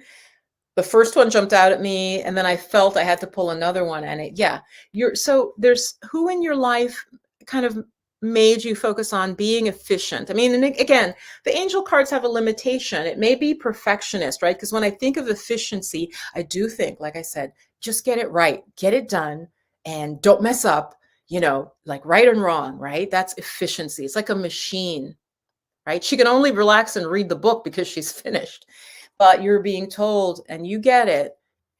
The first one jumped out at me, and then I felt I had to pull another one. And so there's who in your life kind of made you focus on being efficient. I mean, and again, the angel cards have a limitation. It may be perfectionist, right? Because when I think of efficiency, I do think, like I said, just get it right, get it done, and don't mess up, like right and wrong, right? That's efficiency. It's like a machine, right? She can only relax and read the book because she's finished. But you're being told, and you get it,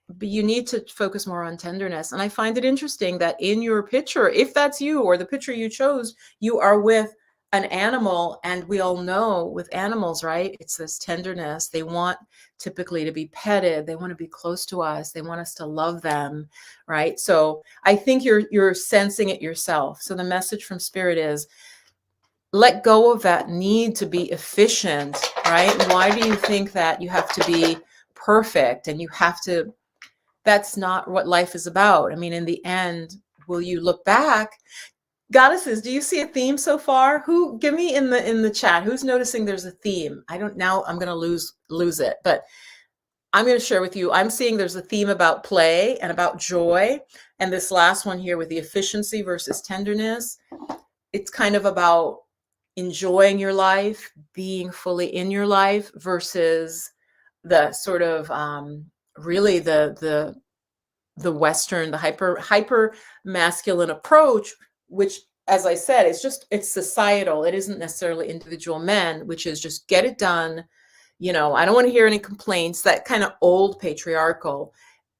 but you need to focus more on tenderness. And I find it interesting that in your picture, if that's you or the picture you chose, you are with an animal. And we all know with animals, right? It's this tenderness. They want typically to be petted. They want to be close to us. They want us to love them, right? So I think you're sensing it yourself. So the message from Spirit is, let go of that need to be efficient, right? Why do you think that you have to be perfect and that's not what life is about. I mean, in the end, will you look back? Goddesses, do you see a theme so far? Who, give me in the chat, who's noticing there's a theme? Now I'm going to lose it, but I'm going to share with you. I'm seeing there's a theme about play and about joy. And this last one here with the efficiency versus tenderness, it's kind of about enjoying your life, being fully in your life versus the sort of really the Western, the hyper masculine approach, which, as I said, it's societal. It isn't necessarily individual men, which is just get it done. I don't want to hear any complaints, that kind of old patriarchal.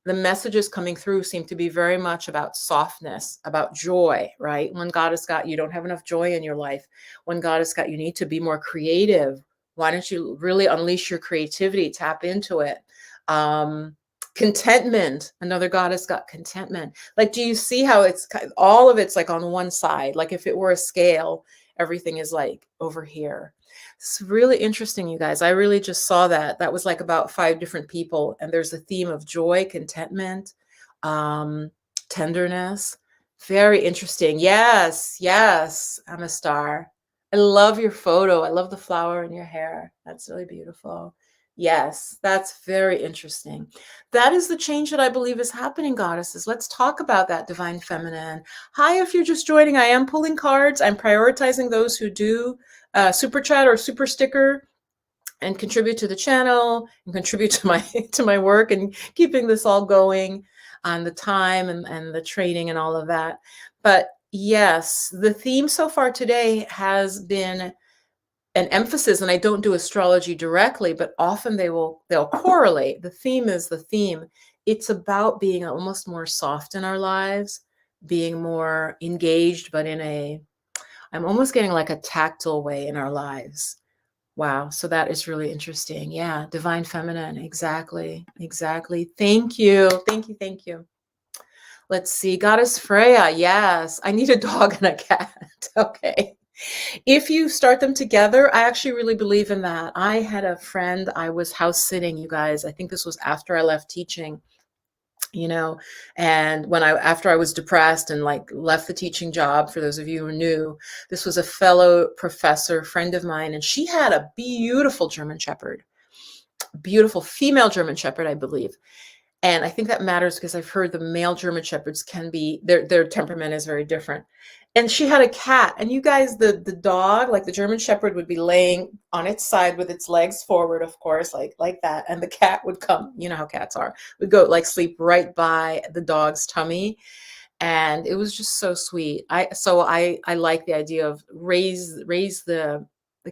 The messages coming through seem to be very much about softness, about joy, right? When God has got, you don't have enough joy in your life. When God has got, you need to be more creative. Why don't you really unleash your creativity, tap into it? Contentment, another goddess got contentment. Like, do you see how all of it's like on one side? Like if it were a scale, everything is like over here. It's really interesting, you guys. I really just saw that. That was like about 5 different people. And there's a theme of joy, contentment, tenderness. Very interesting. Yes, yes, I'm a star. I love your photo. I love the flower in your hair. That's really beautiful. Yes, that's very interesting. That is the change that I believe is happening, goddesses. Let's talk about that, divine feminine. Hi, if you're just joining, I am pulling cards. I'm prioritizing those who do super chat or super sticker and contribute to the channel and contribute to my work and keeping this all going on the time and the training and all of that. But yes, the theme so far today has been an emphasis, and I don't do astrology directly, but often they'll correlate. The theme is the theme. It's about being almost more soft in our lives, being more engaged, but I'm almost getting like a tactile way in our lives. Wow. So that is really interesting. Yeah. Divine feminine. Exactly. Exactly. Thank you. Thank you. Thank you. Let's see. Goddess Freya. Yes. I need a dog and a cat. Okay. If you start them together, I actually really believe in that. I had a friend, I was house sitting, you guys. I think this was after I left teaching, you know, and after I was depressed and like left the teaching job, for those of you who knew, this was a fellow professor, friend of mine, and she had a beautiful German Shepherd, beautiful female German Shepherd, I believe. And I think that matters because I've heard the male German Shepherds can be, their temperament is very different. And she had a cat, and you guys, the dog, like the German Shepherd, would be laying on its side with its legs forward, of course, like that, and the cat would come. You know how cats are. Would go like sleep right by the dog's tummy, and it was just so sweet. I like the idea of raise the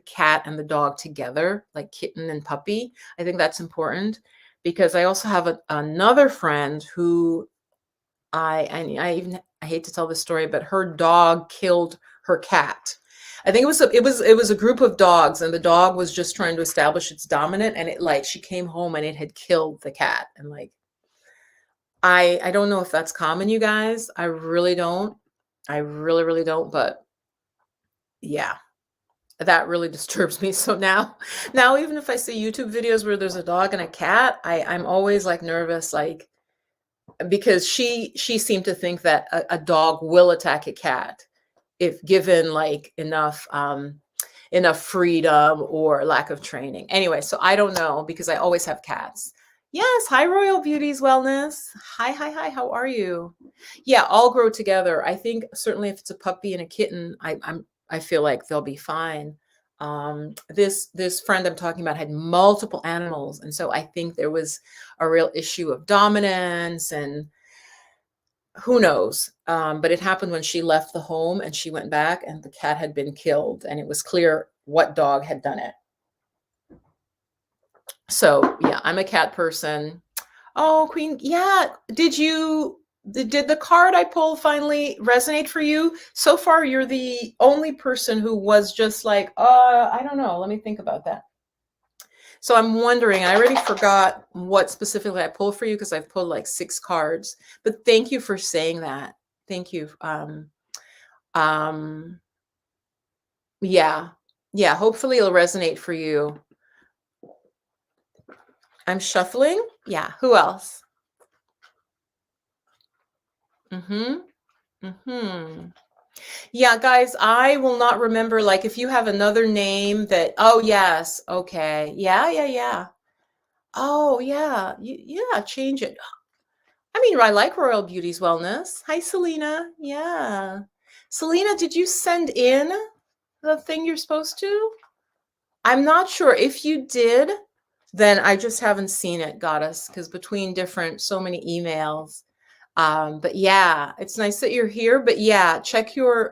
cat and the dog together, like kitten and puppy. I think that's important because I also have another friend who I hate to tell this story, but her dog killed her cat. I think it was a group of dogs, and the dog was just trying to establish its dominant, and it like she came home and it had killed the cat, and like I don't know if that's common, you guys. I really don't. I really, really don't. But yeah, that really disturbs me. So now even if I see YouTube videos where there's a dog and a cat, I'm always like nervous, like because she seemed to think that a dog will attack a cat if given like enough freedom or lack of training. Anyway, so I don't know because I always have cats. Yes, hi Royal Beauties Wellness. Hi, hi, hi. How are you? Yeah, all grow together. I think certainly if it's a puppy and a kitten, I feel like they'll be fine. This friend I'm talking about had multiple animals, and so I think there was a real issue of dominance and who knows? But it happened when she left the home and she went back and the cat had been killed and it was clear what dog had done it. So yeah, I'm a cat person. Oh, Queen, yeah. Did the card I pulled finally resonate for you? So far, you're the only person who was just like, I don't know. Let me think about that. So I'm wondering, I already forgot what specifically I pulled for you because I've pulled like 6 cards, but thank you for saying that. Thank you. Um, yeah. Yeah, hopefully it'll resonate for you. I'm shuffling. Yeah, who else? Mhm. Mhm. Yeah, guys, I will not remember like if you have another name that oh yes, okay. Yeah, yeah, yeah. Oh, yeah. Yeah, change it. I mean, I like Royal Beauty's Wellness. Hi, Selena. Yeah. Selena, did you send in the thing you're supposed to? I'm not sure. If you did, then I just haven't seen it, Goddess, because between so many emails. But yeah, it's nice that you're here. But yeah, check your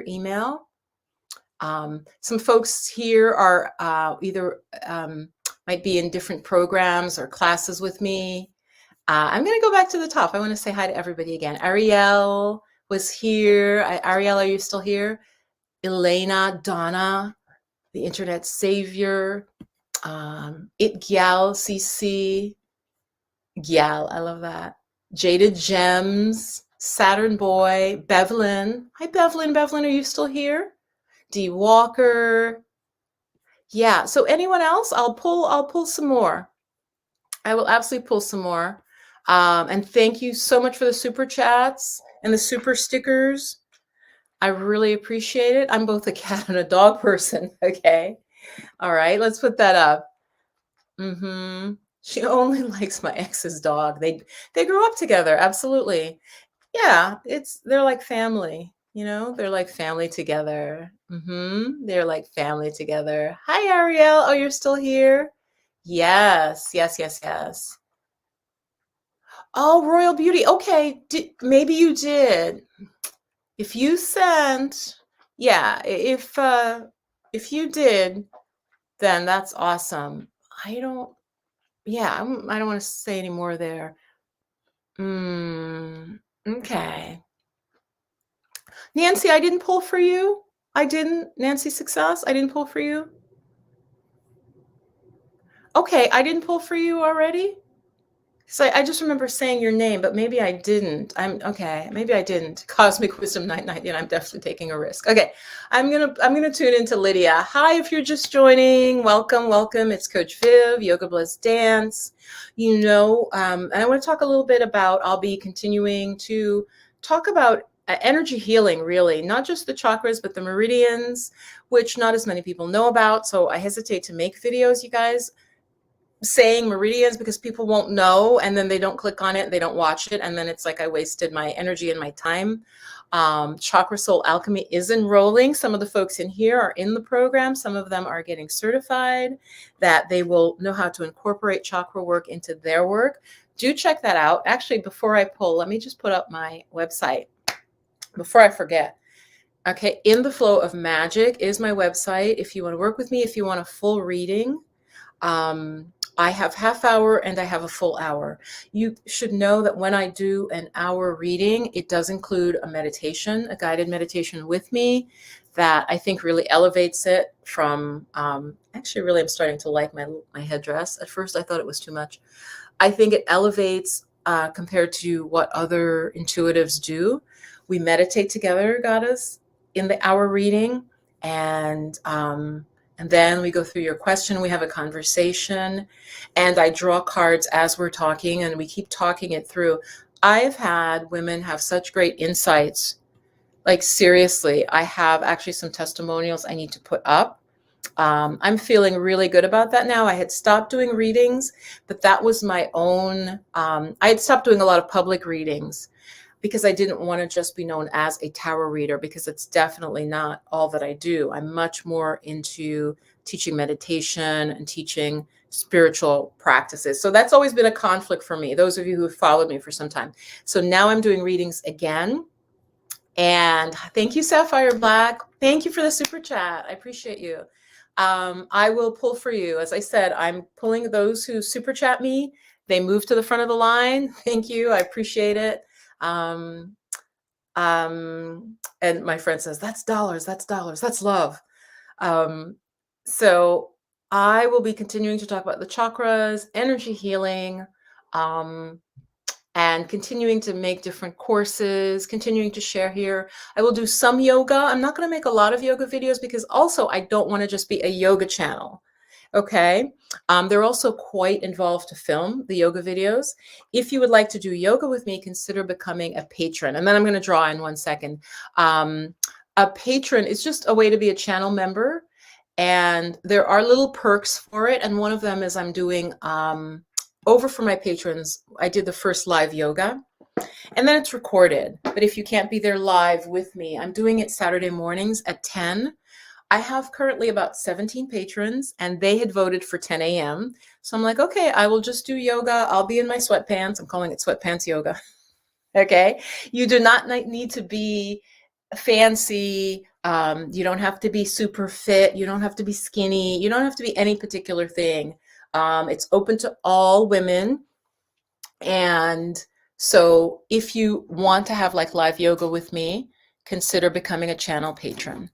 email. Some folks here are either might be in different programs or classes with me. I'm going to go back to the top. I want to say hi to everybody again. Ariel was here. Ariel, are you still here? Elena, Donna, the internet savior, Gyal, CC, Gyal, I love that. Jaded Gems, Saturn Boy, Bevlin. Hi, Bevlin. Bevlin, are you still here? D Walker. Yeah. So anyone else? I'll pull some more. I will absolutely pull some more. And thank you so much for the super chats and the super stickers. I really appreciate it. I'm both a cat and a dog person. Okay. All right. Let's put that up. She only likes my ex's dog. They grew up together. Absolutely. Yeah. They're like family. They're like family together. They're like family together. Hi, Ariel. Oh, you're still here? Yes. Yes. Yes. Yes. Oh, Royal Beauty. Okay, maybe you did. If you sent, yeah, if you did, then that's awesome. I don't, yeah, I don't want to say any more there. Okay. Nancy, I didn't pull for you. I didn't. Nancy Success, I didn't pull for you. Okay, I didn't pull for you already? So I just remember saying your name, but maybe I didn't. I'm okay. Maybe I didn't. Cosmic Wisdom 990, and I'm definitely taking a risk. Okay, I'm gonna tune into Lydia. Hi, if you're just joining, welcome, welcome. It's Coach Viv, Yoga Bliss Dance. And I want to talk a little bit about. I'll be continuing to talk about energy healing, really, not just the chakras, but the meridians, which not as many people know about. So I hesitate to make videos, you guys, saying meridians because people won't know, and then they don't click on it, they don't watch it, and then it's like I wasted my energy and my time. Chakra Soul Alchemy is enrolling. Some of the folks in here are in the program. Some of them are getting certified that they will know how to incorporate chakra work into their work. Do check that out. Actually, before I pull, let me just put up my website before I forget. Okay, In the Flow of Magic is my website. If you want to work with me, if you want a full reading, I have half hour and I have a full hour. You should know that when I do an hour reading, it does include a meditation, a guided meditation with me that I think really elevates it from, actually, really, I'm starting to like my headdress. At first, I thought it was too much. I think it elevates compared to what other intuitives do. We meditate together, goddess, in the hour reading, and then we go through your question. We have a conversation, and I draw cards as we're talking, and we keep talking it through. I've had women have such great insights. Like, seriously, I have actually some testimonials I need to put up. I'm feeling really good about that now. I had stopped doing readings, but that was my own. I had stopped doing a lot of public readings because I didn't want to just be known as a tarot reader, because it's definitely not all that I do. I'm much more into teaching meditation and teaching spiritual practices. So that's always been a conflict for me, those of you who have followed me for some time. So now I'm doing readings again. And thank you, Sapphire Black. Thank you for the super chat. I appreciate you. I will pull for you. As I said, I'm pulling those who super chat me. They move to the front of the line. Thank you. I appreciate it. Um, and my friend says, that's dollars, that's love. So I will be continuing to talk about the chakras, energy healing, and continuing to make different courses, continuing to share here. I will do some yoga. I'm not going to make a lot of yoga videos because also I don't want to just be a yoga channel. Okay. They're also quite involved to film the yoga videos. If you would like to do yoga with me, consider becoming a patron. And then I'm going to draw in 1 second. A patron is just a way to be a channel member. And there are little perks for it. And one of them is I'm doing, over for my patrons, I did the first live yoga. And then it's recorded. But if you can't be there live with me, I'm doing it Saturday mornings at 10. I have currently about 17 patrons, and they had voted for 10 a.m. So I'm like, okay, I will just do yoga. I'll be in my sweatpants. I'm calling it sweatpants yoga. Okay. You do not need to be fancy. You don't have to be super fit. You don't have to be skinny. You don't have to be any particular thing. It's open to all women. And so if you want to have like live yoga with me, consider becoming a channel patron.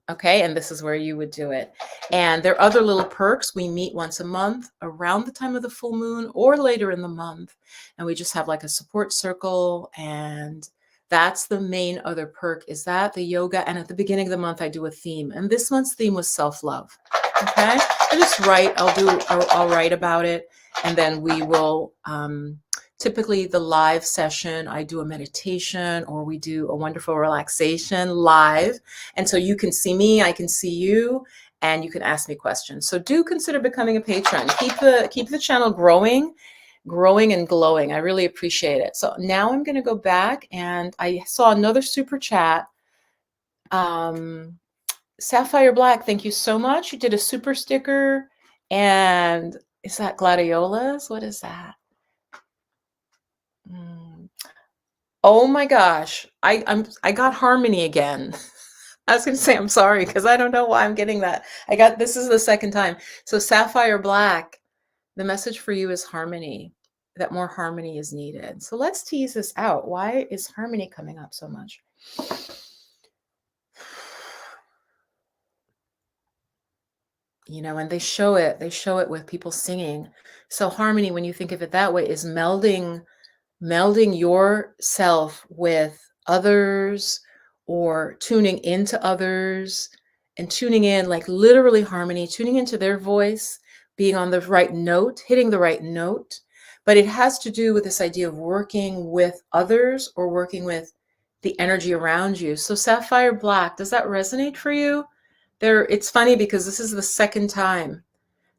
Okay, and this is where you would do it. And there are other little perks. We meet once a month around the time of the full moon or later in the month. And we just have like a support circle. And that's the main other perk, is that the yoga. And at the beginning of the month, I do a theme. And this month's theme was self-love. Okay, I just write. I'll write about it. And then we will, typically the live session, I do a meditation or we do a wonderful relaxation live. And so you can see me, I can see you, and you can ask me questions. So do consider becoming a patron. Keep the channel growing and glowing. I really appreciate it. So now I'm going to go back, and I saw another super chat. Sapphire Black, thank you so much. You did a super sticker. And is that gladiolas? What is that? Oh my gosh, I got harmony again. I was gonna say I'm sorry because I don't know why I'm getting that. This is the second time. So Sapphire Black, the message for you is harmony, that more harmony is needed. So let's tease this out. Why is harmony coming up so much? And they show it with people singing. So harmony, when you think of it that way, is melding yourself with others, or tuning into others, and tuning in, like literally harmony, tuning into their voice, being on the right note, hitting the right note. But it has to do with this idea of working with others, or working with the energy around you. So sapphire black, does that resonate for you? It's funny because this is the second time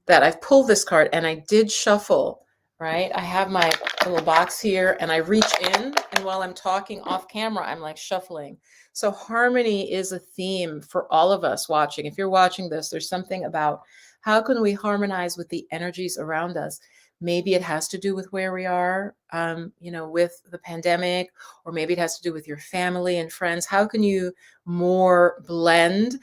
that I've pulled this card, and I did shuffle, right? I have my little box here, and I reach in, and while I'm talking off camera, I'm like shuffling. So harmony is a theme for all of us watching. If you're watching this, there's something about how can we harmonize with the energies around us. Maybe it has to do with where we are, with the pandemic, or maybe it has to do with your family and friends. How can you more blend?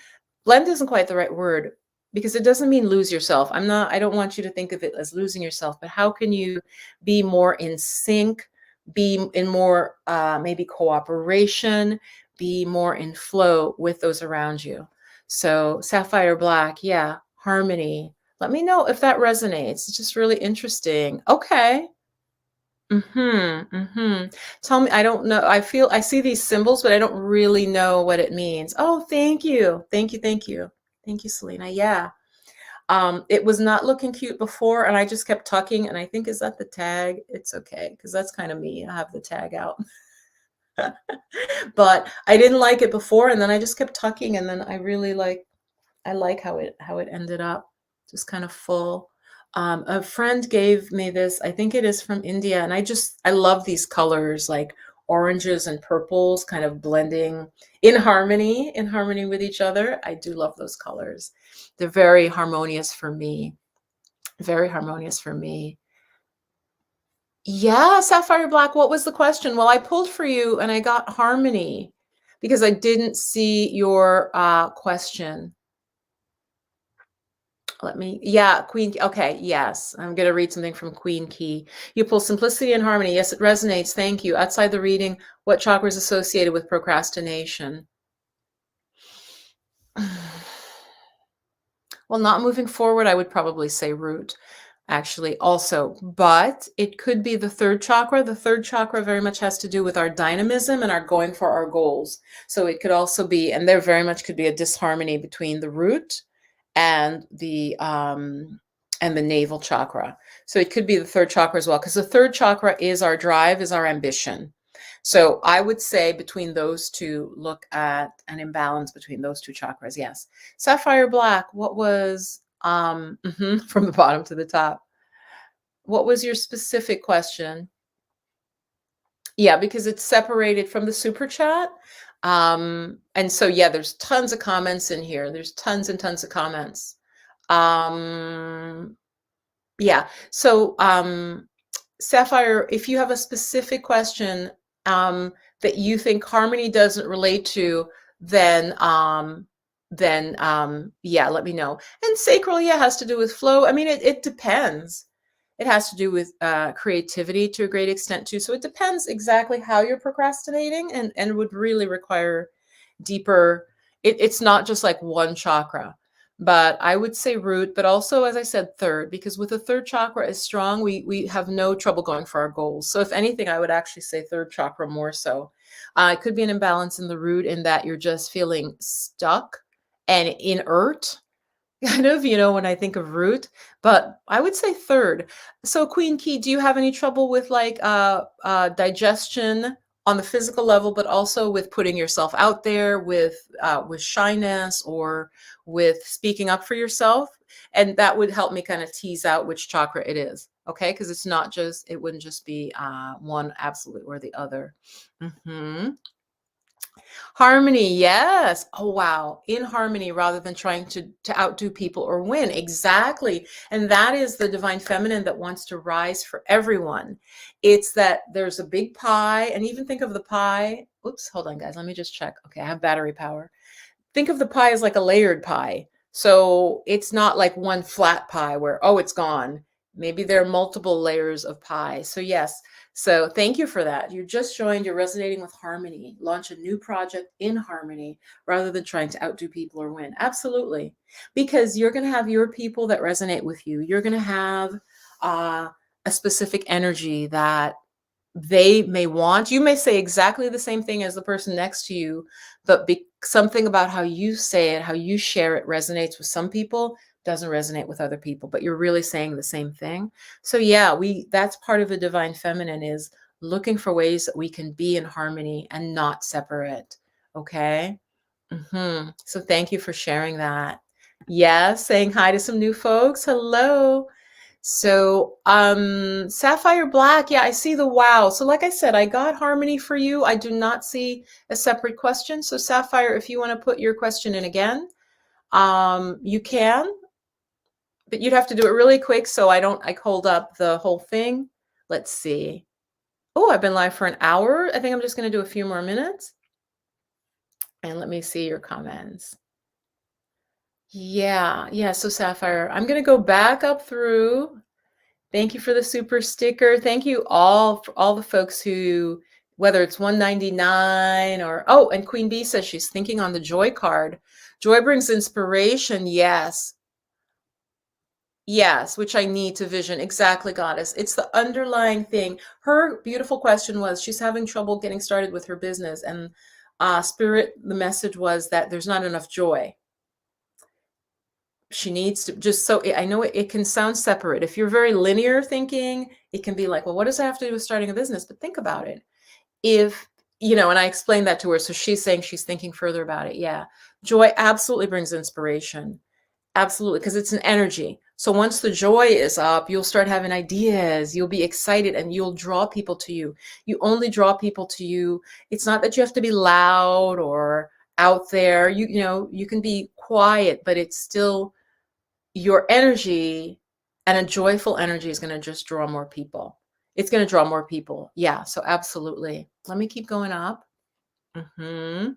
Blend isn't quite the right word, because it doesn't mean lose yourself. I don't want you to think of it as losing yourself, but how can you be more in sync, be in more maybe cooperation, be more in flow with those around you? So sapphire black, yeah, harmony. Let me know if that resonates. It's just really interesting. Okay. Tell me, I don't know. I see these symbols, but I don't really know what it means. Oh, thank you. Thank you. Thank you. Thank you, Selena. Yeah. It was not looking cute before, and I just kept tucking, and I think, is that the tag? It's okay, because that's kind of me. I have the tag out. But I didn't like it before, and then I just kept tucking, and then I like how it ended up, just kind of full. A friend gave me this, I think it is from India, and I love these colors, like oranges and purples kind of blending in harmony with each other. I do love those colors. They're very harmonious for me. Very harmonious for me. Yeah, sapphire black. What was the question? Well, I pulled for you and I got harmony because I didn't see your question. Yeah, Queen. Okay, yes. I'm going to read something from Queen Key. You pull simplicity and harmony. Yes, it resonates. Thank you. Outside the reading, what chakra is associated with procrastination? Well, not moving forward, I would probably say root, actually, also. But it could be the third chakra. The third chakra very much has to do with our dynamism and our going for our goals. So it could also be, and there very much could be a disharmony between the root and the navel chakra. So it could be the third chakra as well, because the third chakra is our drive, is our ambition. So I would say between those two, look at an imbalance between those two chakras. Yes. Sapphire black, what was from the bottom to the top? What was your specific question? Yeah, because it's separated from the super chat. And so, yeah, there's tons of comments in here. There's tons and tons of comments. Yeah. So, Sapphire, if you have a specific question that you think harmony doesn't relate to, then yeah, let me know. And sacral, yeah, has to do with flow. I mean, it depends. It has to do with creativity to a great extent too. So it depends exactly how you're procrastinating, and would really require deeper. It's not just like one chakra, but I would say root, but also, as I said, third, because with the third chakra is strong, we have no trouble going for our goals. So if anything, I would actually say third chakra more so. It could be an imbalance in the root, in that you're just feeling stuck and inert, kind of, when I think of root, but I would say third. So Queen Key, do you have any trouble with like digestion on the physical level, but also with putting yourself out there, with shyness, or with speaking up for yourself? And that would help me kind of tease out which chakra it is. Okay, because it wouldn't just be one absolute or the other. Harmony, yes. Oh, wow. In harmony rather than trying to outdo people or win. Exactly. And that is the divine feminine that wants to rise for everyone. It's that there's a big pie, and even think of the pie. Oops, hold on, guys. Let me just check. Okay, I have battery power. Think of the pie as like a layered pie. So it's not like one flat pie where, oh, it's gone. Maybe there are multiple layers of pie. So yes. So thank you for that. You just joined, you're resonating with harmony. Launch a new project in harmony rather than trying to outdo people or win. Absolutely. Because you're going to have your people that resonate with you. You're going to have a specific energy that they may want. You may say exactly the same thing as the person next to you, but something about how you say it, how you share it resonates with some people, doesn't resonate with other people, but you're really saying the same thing. So yeah, that's part of the divine feminine, is looking for ways that we can be in harmony and not separate. Okay. So thank you for sharing that. Yes, saying hi to some new folks. Hello. So, Sapphire Black, yeah, I see the wow. So like I said, I got harmony for you. I do not see a separate question. So Sapphire, if you want to put your question in again, you can, but you'd have to do it really quick so I hold up the whole thing. Let's see. Oh, I've been live for an hour. I think I'm just going to do a few more minutes. And let me see your comments. Yeah. So Sapphire, I'm going to go back up through. Thank you for the super sticker. Thank you all for all the folks who, whether it's 199 or, oh, and Queen Bee says she's thinking on the joy card. Joy brings inspiration. Yes. Yes, which I need to vision. Exactly, Goddess. It's the underlying thing. Her beautiful question was she's having trouble getting started with her business. And Spirit, the message was that there's not enough joy. She needs to just, so I know it can sound separate. If you're very linear thinking, it can be like, well, what does that have to do with starting a business? But think about it. If, and I explained that to her. So she's saying she's thinking further about it. Yeah. Joy absolutely brings inspiration. Absolutely. Because it's an energy. So once the joy is up, you'll start having ideas. You'll be excited and you'll draw people to you. You only draw people to you. It's not that you have to be loud or out there. You can be quiet, but it's still your energy, and a joyful energy is going to just draw more people. It's going to draw more people. Yeah. So absolutely. Let me keep going up. Hey,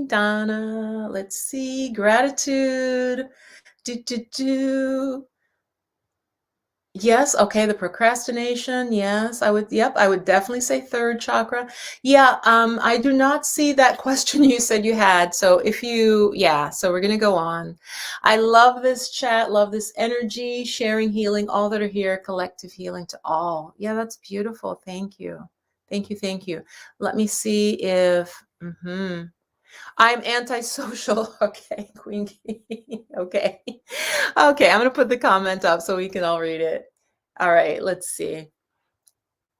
Donna, let's see. Gratitude. Yes. Okay. The procrastination. Yes, I would. Yep. I would definitely say third chakra. Yeah. I do not see that question you said you had. So so we're going to go on. I love this chat. Love this energy, sharing, healing, all that are here, collective healing to all. Yeah, that's beautiful. Thank you. Thank you. Thank you. Let me see if, I'm antisocial. Okay, Queen Key. Okay. Okay, I'm going to put the comment up so we can all read it. All right, let's see.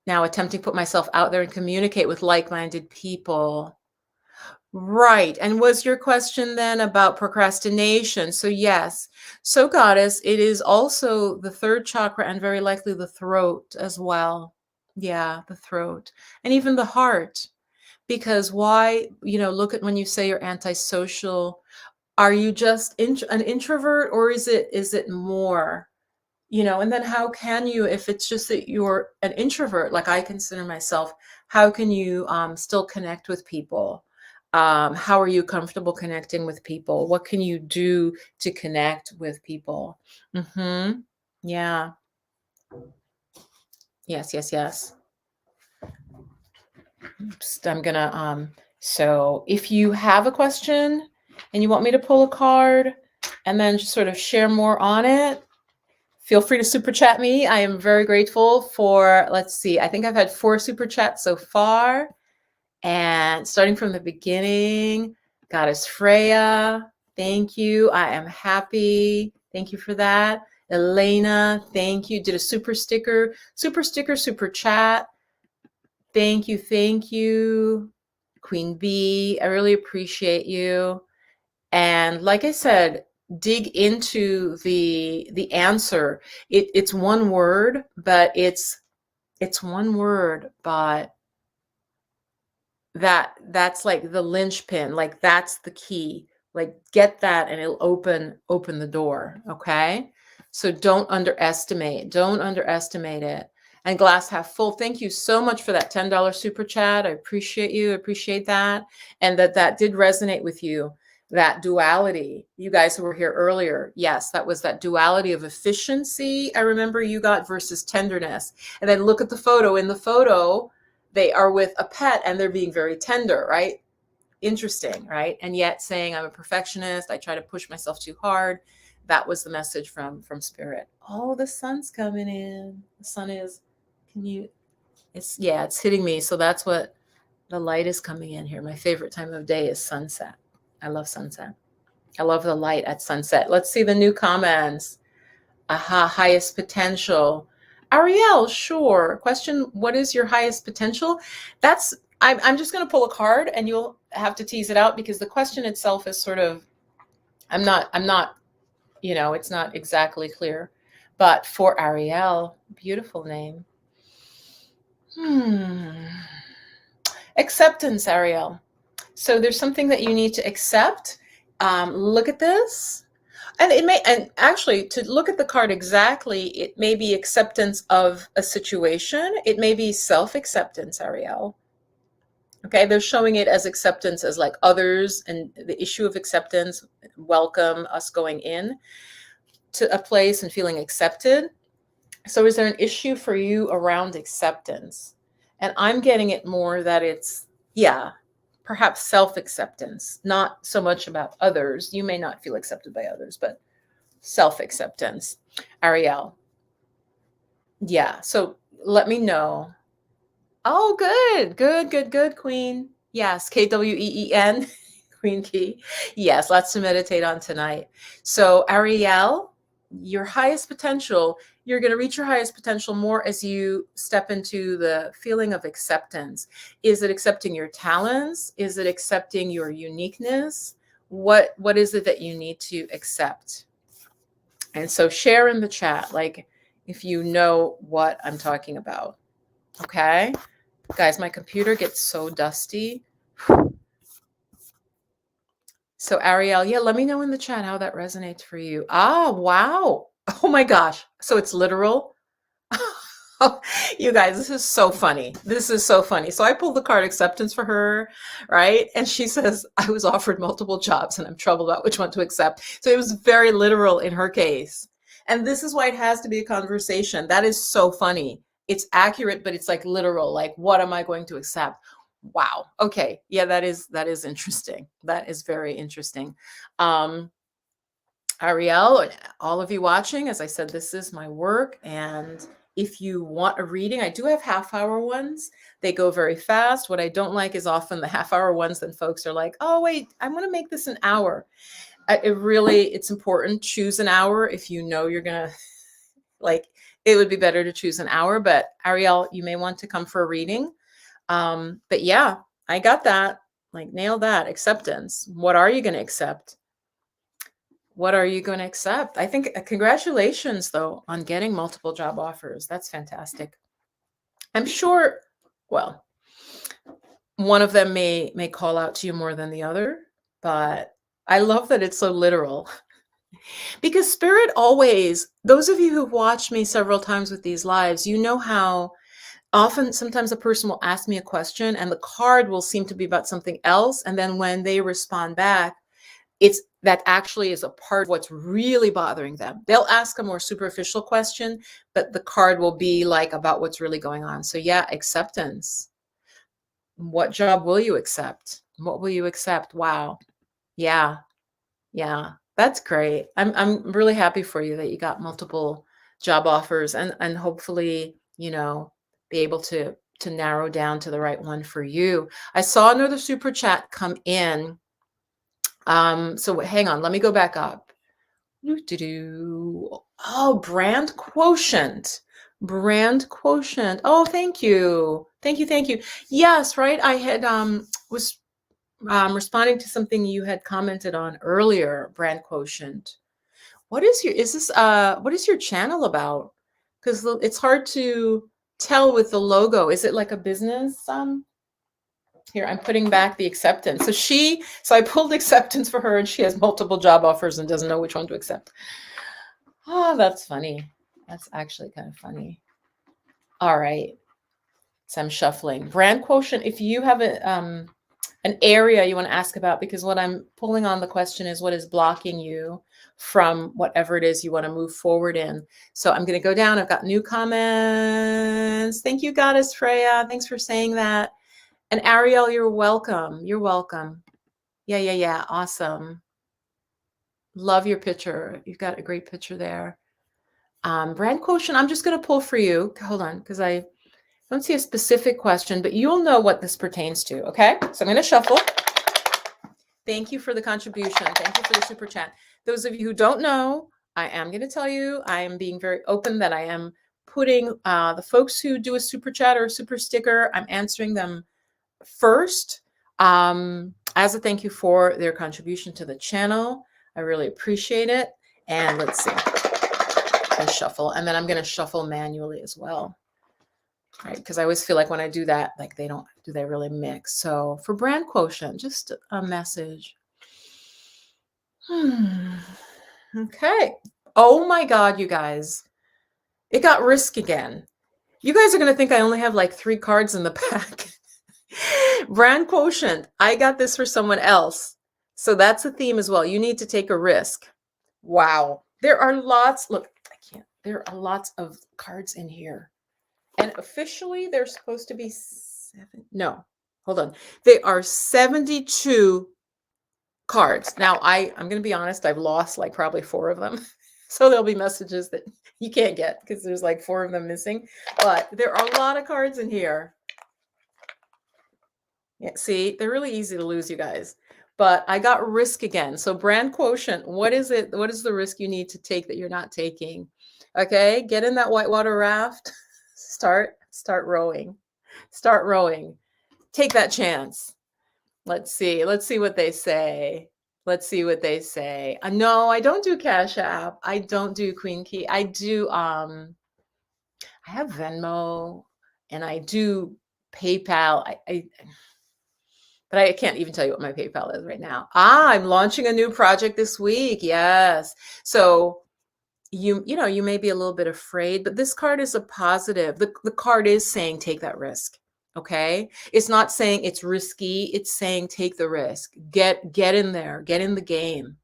Now attempting to put myself out there and communicate with like-minded people. Right. And was your question then about procrastination? So yes. So Goddess, it is also the third chakra and very likely the throat as well. Yeah, the throat and even the heart. Because why, look at when you say you're antisocial, are you just an introvert, or is it more, and then how can you, if it's just that you're an introvert, like I consider myself, how can you still connect with people? How are you comfortable connecting with people? What can you do to connect with people? Yeah. Yes. I'm gonna, so if you have a question and you want me to pull a card and then just sort of share more on it, feel free to super chat me. I am very grateful for, let's see, I think I've had 4 super chats so far. And starting from the beginning, Goddess Freya, thank you. I am happy. Thank you for that. Elena, thank you. Did a super sticker, super chat. Thank you. Queen Bee, I really appreciate you. And like I said, dig into the answer. It's one word, but it's one word, but that's like the linchpin, like that's the key. Like get that and it'll open the door. Okay. So don't underestimate it. And glass half full. Thank you so much for that $10 super chat. I appreciate you. I appreciate that. And that did resonate with you. that duality. You guys who were here earlier, yes, that was that duality of efficiency. I remember you got versus tenderness. And then look at the photo. In the photo, they are with a pet and they're being very tender, right? Interesting, right? And yet saying I'm a perfectionist, I try to push myself too hard. That was the message from spirit. Oh, the sun's coming in. The sun is, can you, it's hitting me. So that's what the light is coming in here. My favorite time of day is sunset. I love sunset. I love the light at sunset. Let's see the new comments. Aha, highest potential. Ariel, sure. Question, what is your highest potential? I'm just going to pull a card and you'll have to tease it out because the question itself is sort of, I'm not, it's not exactly clear. But for Ariel, beautiful name. Acceptance, Ariel. So there's something that you need to accept. Look at this. And actually, to look at the card exactly, it may be acceptance of a situation. It may be self-acceptance, Ariel. Okay, they're showing it as acceptance as like others and the issue of acceptance, welcome us going in to a place and feeling accepted. So is there an issue for you around acceptance? And I'm getting it more that it's, perhaps self-acceptance, not so much about others. You may not feel accepted by others, but self-acceptance. Ariel. Yeah, so let me know. Oh, good, Queen. Yes, Kween, Queen Key. Yes, lots to meditate on tonight. So Ariel, your highest potential, you're going to reach your highest potential more as you step into the feeling of acceptance. Is it accepting your talents? Is it accepting your uniqueness? What is it that you need to accept? And so share in the chat, like if you know what I'm talking about. Okay? Guys, my computer gets so dusty. So Ariel, let me know in the chat how that resonates for you. Ah, wow. Oh my gosh. So it's literal. You guys, this is so funny. This is so funny. So I pulled the card acceptance for her, right? And she says, I was offered multiple jobs and I'm troubled about which one to accept. So it was very literal in her case. And this is why it has to be a conversation. That is so funny. It's accurate, but it's like literal. Like, what am I going to accept? Wow. Okay. Yeah, that is interesting. That is very interesting. Ariel, all of you watching, as I said, this is my work. And if you want a reading, I do have half-hour ones. They go very fast. What I don't like is often the half-hour ones, then folks are like, oh, wait, I'm going to make this an hour. It's important. Choose an hour if you know you're going to, like, it would be better to choose an hour. But Ariel, you may want to come for a reading. But yeah, I got that. Like, nail that. Acceptance. What are you going to accept? What are you going to accept? I think congratulations, though, on getting multiple job offers. That's fantastic. I'm sure, well, one of them may call out to you more than the other, but I love that it's so literal. Because Spirit always, those of you who've watched me several times with these lives, you know how often sometimes a person will ask me a question and the card will seem to be about something else. And then when they respond back, it's that actually is a part of what's really bothering them. They'll ask a more superficial question, but the card will be like about what's really going on. So yeah, acceptance. What job will you accept? What will you accept? Wow. Yeah. That's great. I'm really happy for you that you got multiple job offers and hopefully, be able to narrow down to the right one for you. I saw another super chat come in. So hang on, let me go back up. Oh, brand quotient. Oh, thank you. Yes, right. I had was responding to something you had commented on earlier, brand quotient. What is your channel about? Because it's hard to tell with the logo. Is it like a business? Here, I'm putting back the acceptance. So I pulled acceptance for her and she has multiple job offers and doesn't know which one to accept. Oh, that's funny. That's actually kind of funny. All right. So I'm shuffling. Brand quotient, if you have an area you want to ask about, because what I'm pulling on the question is what is blocking you from whatever it is you want to move forward in. So I'm going to go down. I've got new comments. Thank you, Goddess Freya. Thanks for saying that. And Ariel, you're welcome. You're welcome. Yeah. Awesome. Love your picture. You've got a great picture there. Brand quotient, I'm just going to pull for you. Hold on, because I don't see a specific question, but you'll know what this pertains to, okay? So I'm going to shuffle. Thank you for the contribution. Thank you for the super chat. Those of you who don't know, I am going to tell you, I am being very open that I am putting the folks who do a super chat or a super sticker, I'm answering them first as a thank you for their contribution to the channel. I really appreciate it. And let's see. I shuffle, and then I'm going to shuffle manually as well. Right, because I always feel like when I do that, like they really mix. So for brand quotient, just a message. Okay. Oh my God, you guys. It got risk again. You guys are going to think I only have like 3 cards in the pack. Brand quotient. I got this for someone else. So that's a theme as well. You need to take a risk. Wow. There are lots. Look, I can't. There are lots of cards in here. And officially, there's supposed to be 7. No, hold on. There are 72 cards. Now, I'm going to be honest. I've lost like probably 4 of them. So there'll be messages that you can't get because there's like 4 of them missing. But there are a lot of cards in here. Yeah, see, they're really easy to lose, you guys. But I got risk again. So brand quotient, what is it? What is the risk you need to take that you're not taking? Okay, get in that whitewater raft. Start rowing. Start rowing. Take that chance. Let's see what they say. Let's see what they say. No, I don't do Cash App. I don't do Queen Key. I do I have Venmo and I do PayPal. But I can't even tell you what my PayPal is right now. I'm launching a new project this week. Yes. So you may be a little bit afraid, but this card is a positive. The card is saying take that risk. Okay. It's not saying it's risky. It's saying take the risk. Get in there. Get in the game.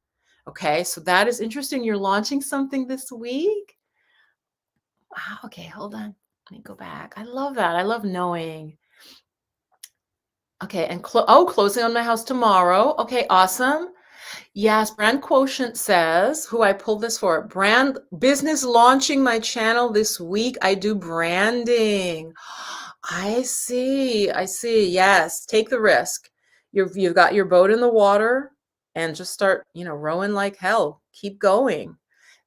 Okay. So that is interesting. You're launching something this week. Wow. Okay. Hold on. Let me go back. I love that. I love knowing. Okay. And closing on my house tomorrow. Okay. Awesome. Yes, brand quotient says, who I pulled this for, brand business launching my channel this week. I do branding. I see. Yes, take the risk. You've got your boat in the water and just start, rowing like hell. Keep going.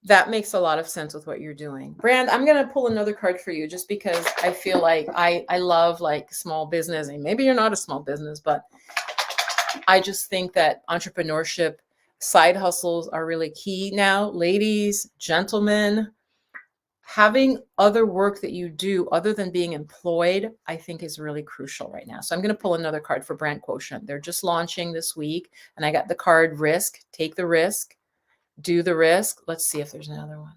That makes a lot of sense with what you're doing. Brand, I'm going to pull another card for you just because I feel like I love like small business, and maybe you're not a small business, but I just think that entrepreneurship, side hustles are really key now. Ladies, gentlemen, having other work that you do other than being employed, I think is really crucial right now. So I'm going to pull another card for brand quotient. They're just launching this week. And I got the card risk. Take the risk. Do the risk. Let's see if there's another one.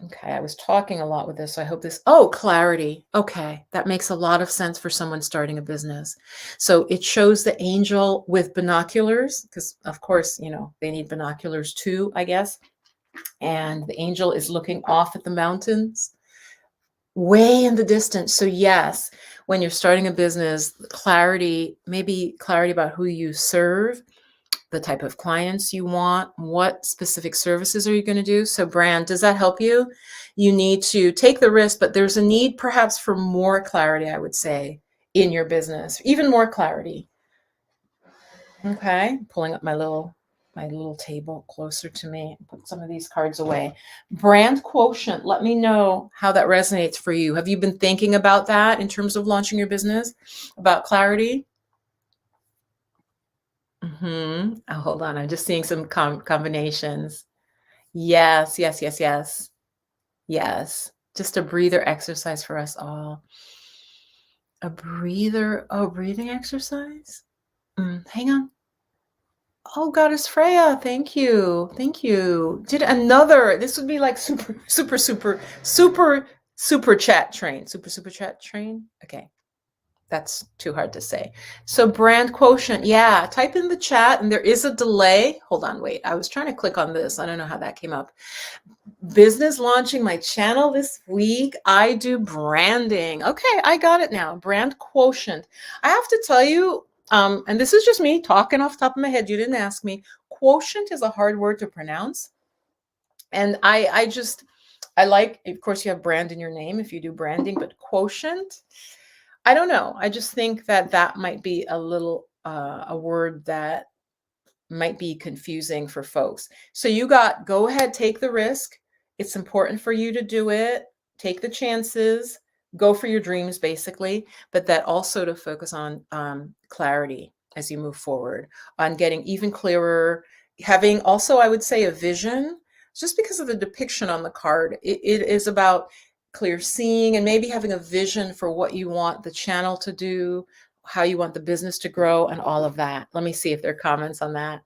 Okay, I was talking a lot with this, so I hope this, clarity. Okay, that makes a lot of sense for someone starting a business. So it shows the angel with binoculars, because of course, they need binoculars too, I guess. And the angel is looking off at the mountains, way in the distance. So yes, when you're starting a business, clarity, maybe clarity about who you serve, the type of clients you want, what specific services are you going to do? So brand, does that help you? You need to take the risk, but there's a need perhaps for more clarity, I would say, in your business, even more clarity. Okay, pulling up my little table closer to me, put some of these cards away. Brand quotient, let me know how that resonates for you. Have you been thinking about that in terms of launching your business, about clarity? Oh, hold on. I'm just seeing some combinations. Yes. Just a breather exercise for us all. A breather. Oh, breathing exercise. Hang on. Oh, Goddess Freya. Thank you. Did another. This would be like super chat train. Super chat train. Okay. That's too hard to say. So brand quotient, yeah, type in the chat and there is a delay. Hold on, wait. I was trying to click on this. I don't know how that came up. Business launching my channel this week. I do branding. Okay, I got it now. Brand quotient. I have to tell you, and this is just me talking off the top of my head. You didn't ask me. Quotient is a hard word to pronounce. And I like, of course, you have brand in your name if you do branding, but quotient, I don't know. I just think that that might be a little, a word that might be confusing for folks. So go ahead, take the risk. It's important for you to do it. Take the chances, go for your dreams, basically, but that also to focus on clarity as you move forward, on getting even clearer, having also, I would say, a vision. Just because of the depiction on the card, it is about clear seeing and maybe having a vision for what you want the channel to do, how you want the business to grow, and all of that. Let me see if there are comments on that.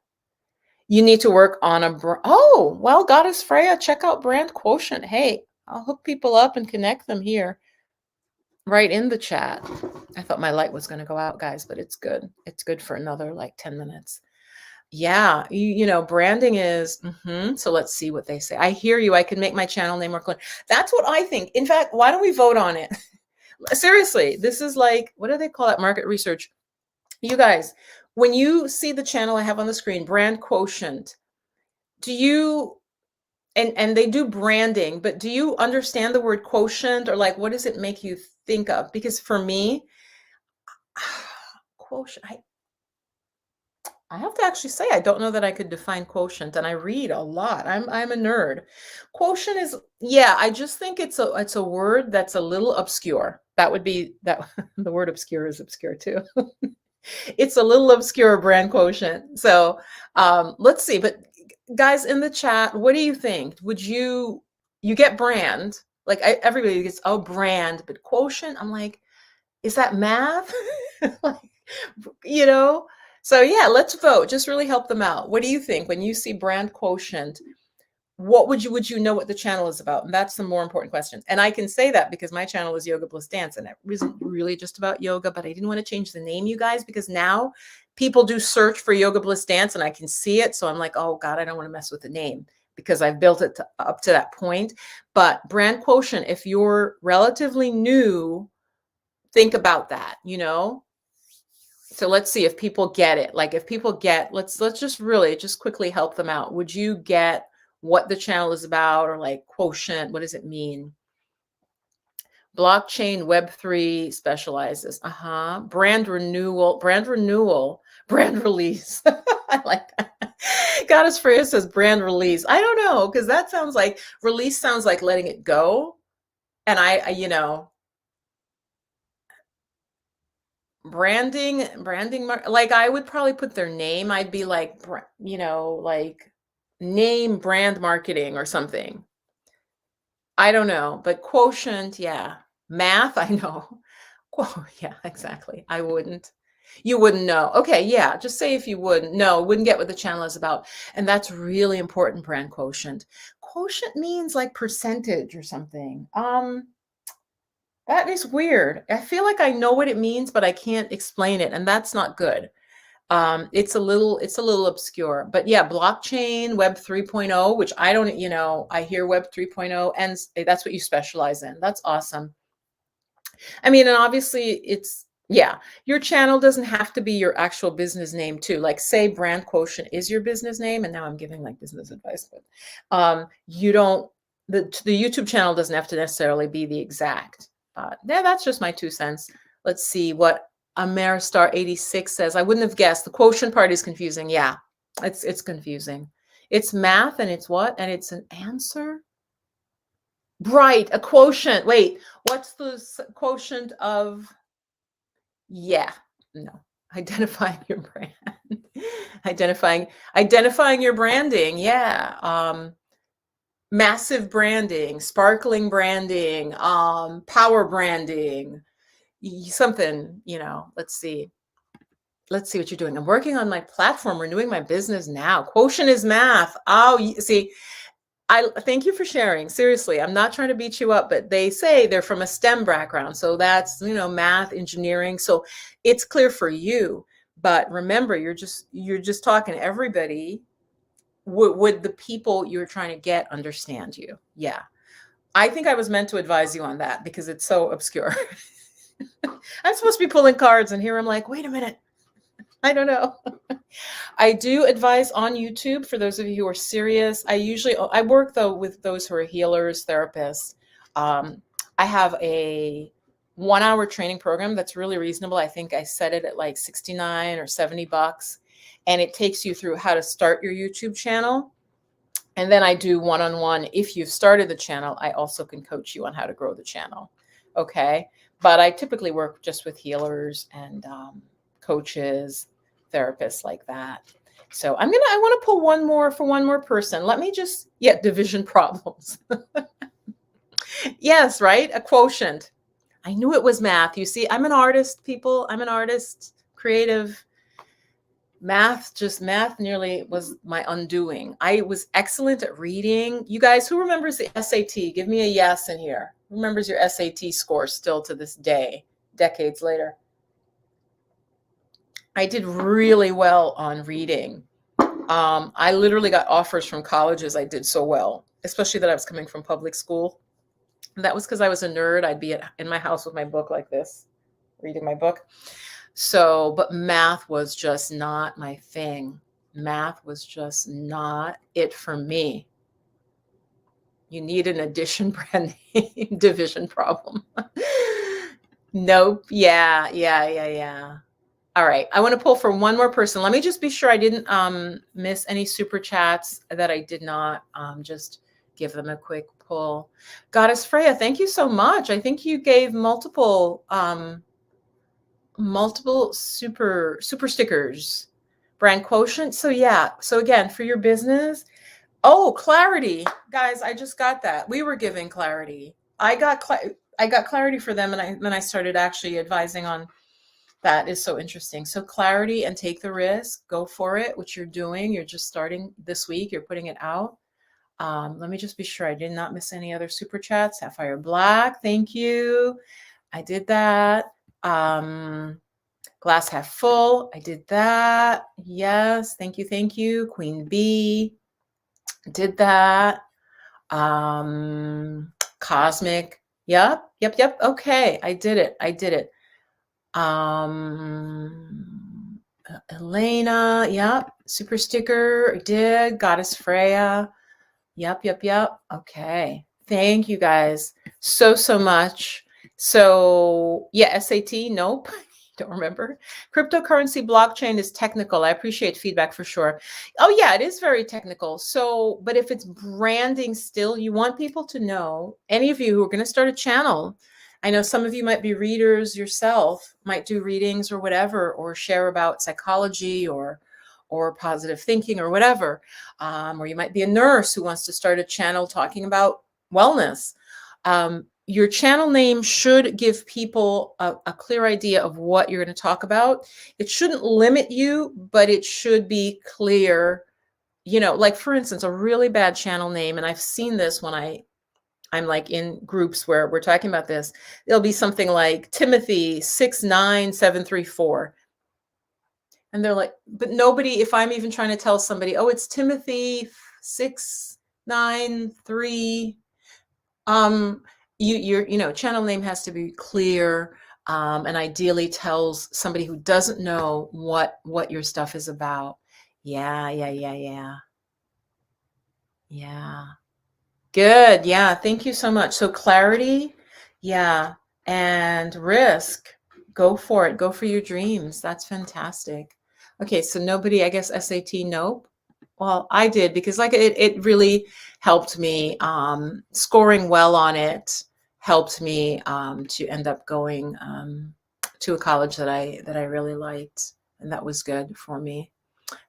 You need to work on oh, well, Goddess Freya, check out Brand Quotient. Hey, I'll hook people up and connect them here right in the chat. I thought my light was going to go out, guys, but it's good. It's good for another like 10 minutes. Yeah, you know, branding is, so let's see what they say. I hear you. I can make my channel name more clear. That's what I think. In fact, why don't we vote on it? Seriously, this is like, what do they call that? Market research. You guys, when you see the channel I have on the screen, Brand Quotient, do you, and they do branding, but do you understand the word quotient, or like, what does it make you think of? Because for me, quotient, I have to actually say, I don't know that I could define quotient, and I read a lot. I'm a nerd. Quotient is, yeah, I just think it's a word that's a little obscure. That would be that the word obscure is obscure too. It's a little obscure, Brand Quotient. So let's see. But guys in the chat, what do you think? Would you get brand? Like everybody gets, oh, brand, but quotient, I'm like, is that math? Like, you know? So yeah, let's vote. Just really help them out. What do you think when you see Brand Quotient? What would you know what the channel is about? And that's the more important question. And I can say that because my channel is Yoga Bliss Dance, and it wasn't really just about yoga, but I didn't want to change the name, you guys, because now people do search for Yoga Bliss Dance and I can see it. So I'm like, oh God, I don't want to mess with the name because I've built it up to that point. But Brand Quotient, if you're relatively new, think about that, you know? So let's see if people get it. Like if people get, let's just really just quickly help them out. Would you get what the channel is about, or like quotient? What does it mean? Blockchain Web3 specializes. Brand renewal, brand release. I like that. Goddess Freya says brand release. I don't know, because that sounds like release sounds like letting it go. And I you know, branding, like I would probably put their name. I'd be like, you know, like name brand marketing or something. I don't know, but quotient, yeah. Math, I know. Yeah, exactly. I wouldn't. You wouldn't know. Okay, yeah, just say if you wouldn't. No, wouldn't get what the channel is about. And that's really important, Brand Quotient. Quotient means like percentage or something. That is weird. I feel like I know what it means, but I can't explain it, and that's not good. It's a little obscure, but yeah, blockchain, Web 3.0, which I don't, you know, I hear Web 3.0 and that's what you specialize in. That's awesome. I mean, and obviously it's, yeah, your channel doesn't have to be your actual business name too. Like say Brand Quotient is your business name, and now I'm giving like business advice, but you don't, the YouTube channel doesn't have to necessarily be the exact. Yeah, that's just my 2 cents. Let's see what Ameristar 86 says. I wouldn't have guessed. The quotient part is confusing. Yeah, it's confusing. It's math and it's what? And it's an answer? Right, a quotient. Wait, what's the quotient of? Yeah, no. Identifying your brand. identifying your branding. Yeah. Massive branding, sparkling branding, power branding, something, you know. Let's see what you're doing. I'm working on my platform, renewing my business now. Quotient is math. Oh, see, I thank you for sharing. Seriously, I'm not trying to beat you up, but they say they're from a STEM background. So that's, math, engineering. So it's clear for you. But remember, you're just talking to everybody. Would the people you're trying to get understand you? Yeah. I think I was meant to advise you on that because it's so obscure. I'm supposed to be pulling cards, and here I'm like, wait a minute. I don't know. I do advise on YouTube for those of you who are serious. I work though with those who are healers, therapists. Um, I have a 1 hour training program that's really reasonable. I think I set it at like 69 or $70, and it takes you through how to start your YouTube channel. And then I do one-on-one. If you've started the channel, I also can coach you on how to grow the channel. Okay. But I typically work just with healers and coaches, therapists like that. So I want to pull one more for one more person. Let me just, division problems. Yes, right? A quotient. I knew it was math. You see, I'm an artist, people. I'm an artist, creative. Math nearly was my undoing. I was excellent at reading. You guys, who remembers the SAT? Give me a yes in here. Who remembers your SAT score still to this day, decades later? I did really well on reading. I literally got offers from colleges. I did so well, especially that I was coming from public school. And that was because I was a nerd. I'd be in my house with my book like this, reading my book. So, but math was just not my thing. Math was just not it for me. You need an addition brand name division problem. Nope. Yeah. All right. I want to pull for one more person. Let me just be sure I didn't miss any super chats that I did not just give them a quick pull. Goddess Freya, thank you so much. I think you gave multiple super stickers. Brand quotient. So yeah. So again, for your business. Oh, clarity. Guys, I just got that. We were giving clarity. I got clarity for them, and then I started actually advising on. That is so interesting. So clarity and take the risk, go for it, which you're doing. You're just starting this week. You're putting it out. Let me just be sure I did not miss any other super chats. Sapphire Black, thank you. I did that. Glass half full. I did that. Yes, thank you. Queen Bee, did that. Cosmic. Yep. Okay, I did it. Elena, yep. Super sticker, did. Goddess Freya, yep. Okay, thank you guys so much. So yeah, SAT, nope. Don't remember. Cryptocurrency blockchain is technical. I appreciate feedback for sure. Oh yeah, it is very technical. So, but if it's branding still, you want people to know, any of you who are going to start a channel, I know some of you might be readers yourself, might do readings or whatever, or share about psychology or positive thinking or whatever. Or you might be a nurse who wants to start a channel talking about wellness. Your channel name should give people a clear idea of what you're going to talk about. It shouldn't limit you, but it should be clear. Like for instance, a really bad channel name, and I've seen this when I'm like in groups where we're talking about this, it'll be something like Timothy 69734. And they're like, but nobody, if I'm even trying to tell somebody, oh, it's Timothy 693, your channel name has to be clear, and ideally tells somebody who doesn't know what your stuff is about. Yeah. Good. Yeah. Thank you so much. So clarity, yeah, and risk. Go for it. Go for your dreams. That's fantastic. Okay. So nobody, I guess SAT, nope. Well, I did because like it really helped me. Scoring well on it helped me to end up going to a college that I really liked, and that was good for me.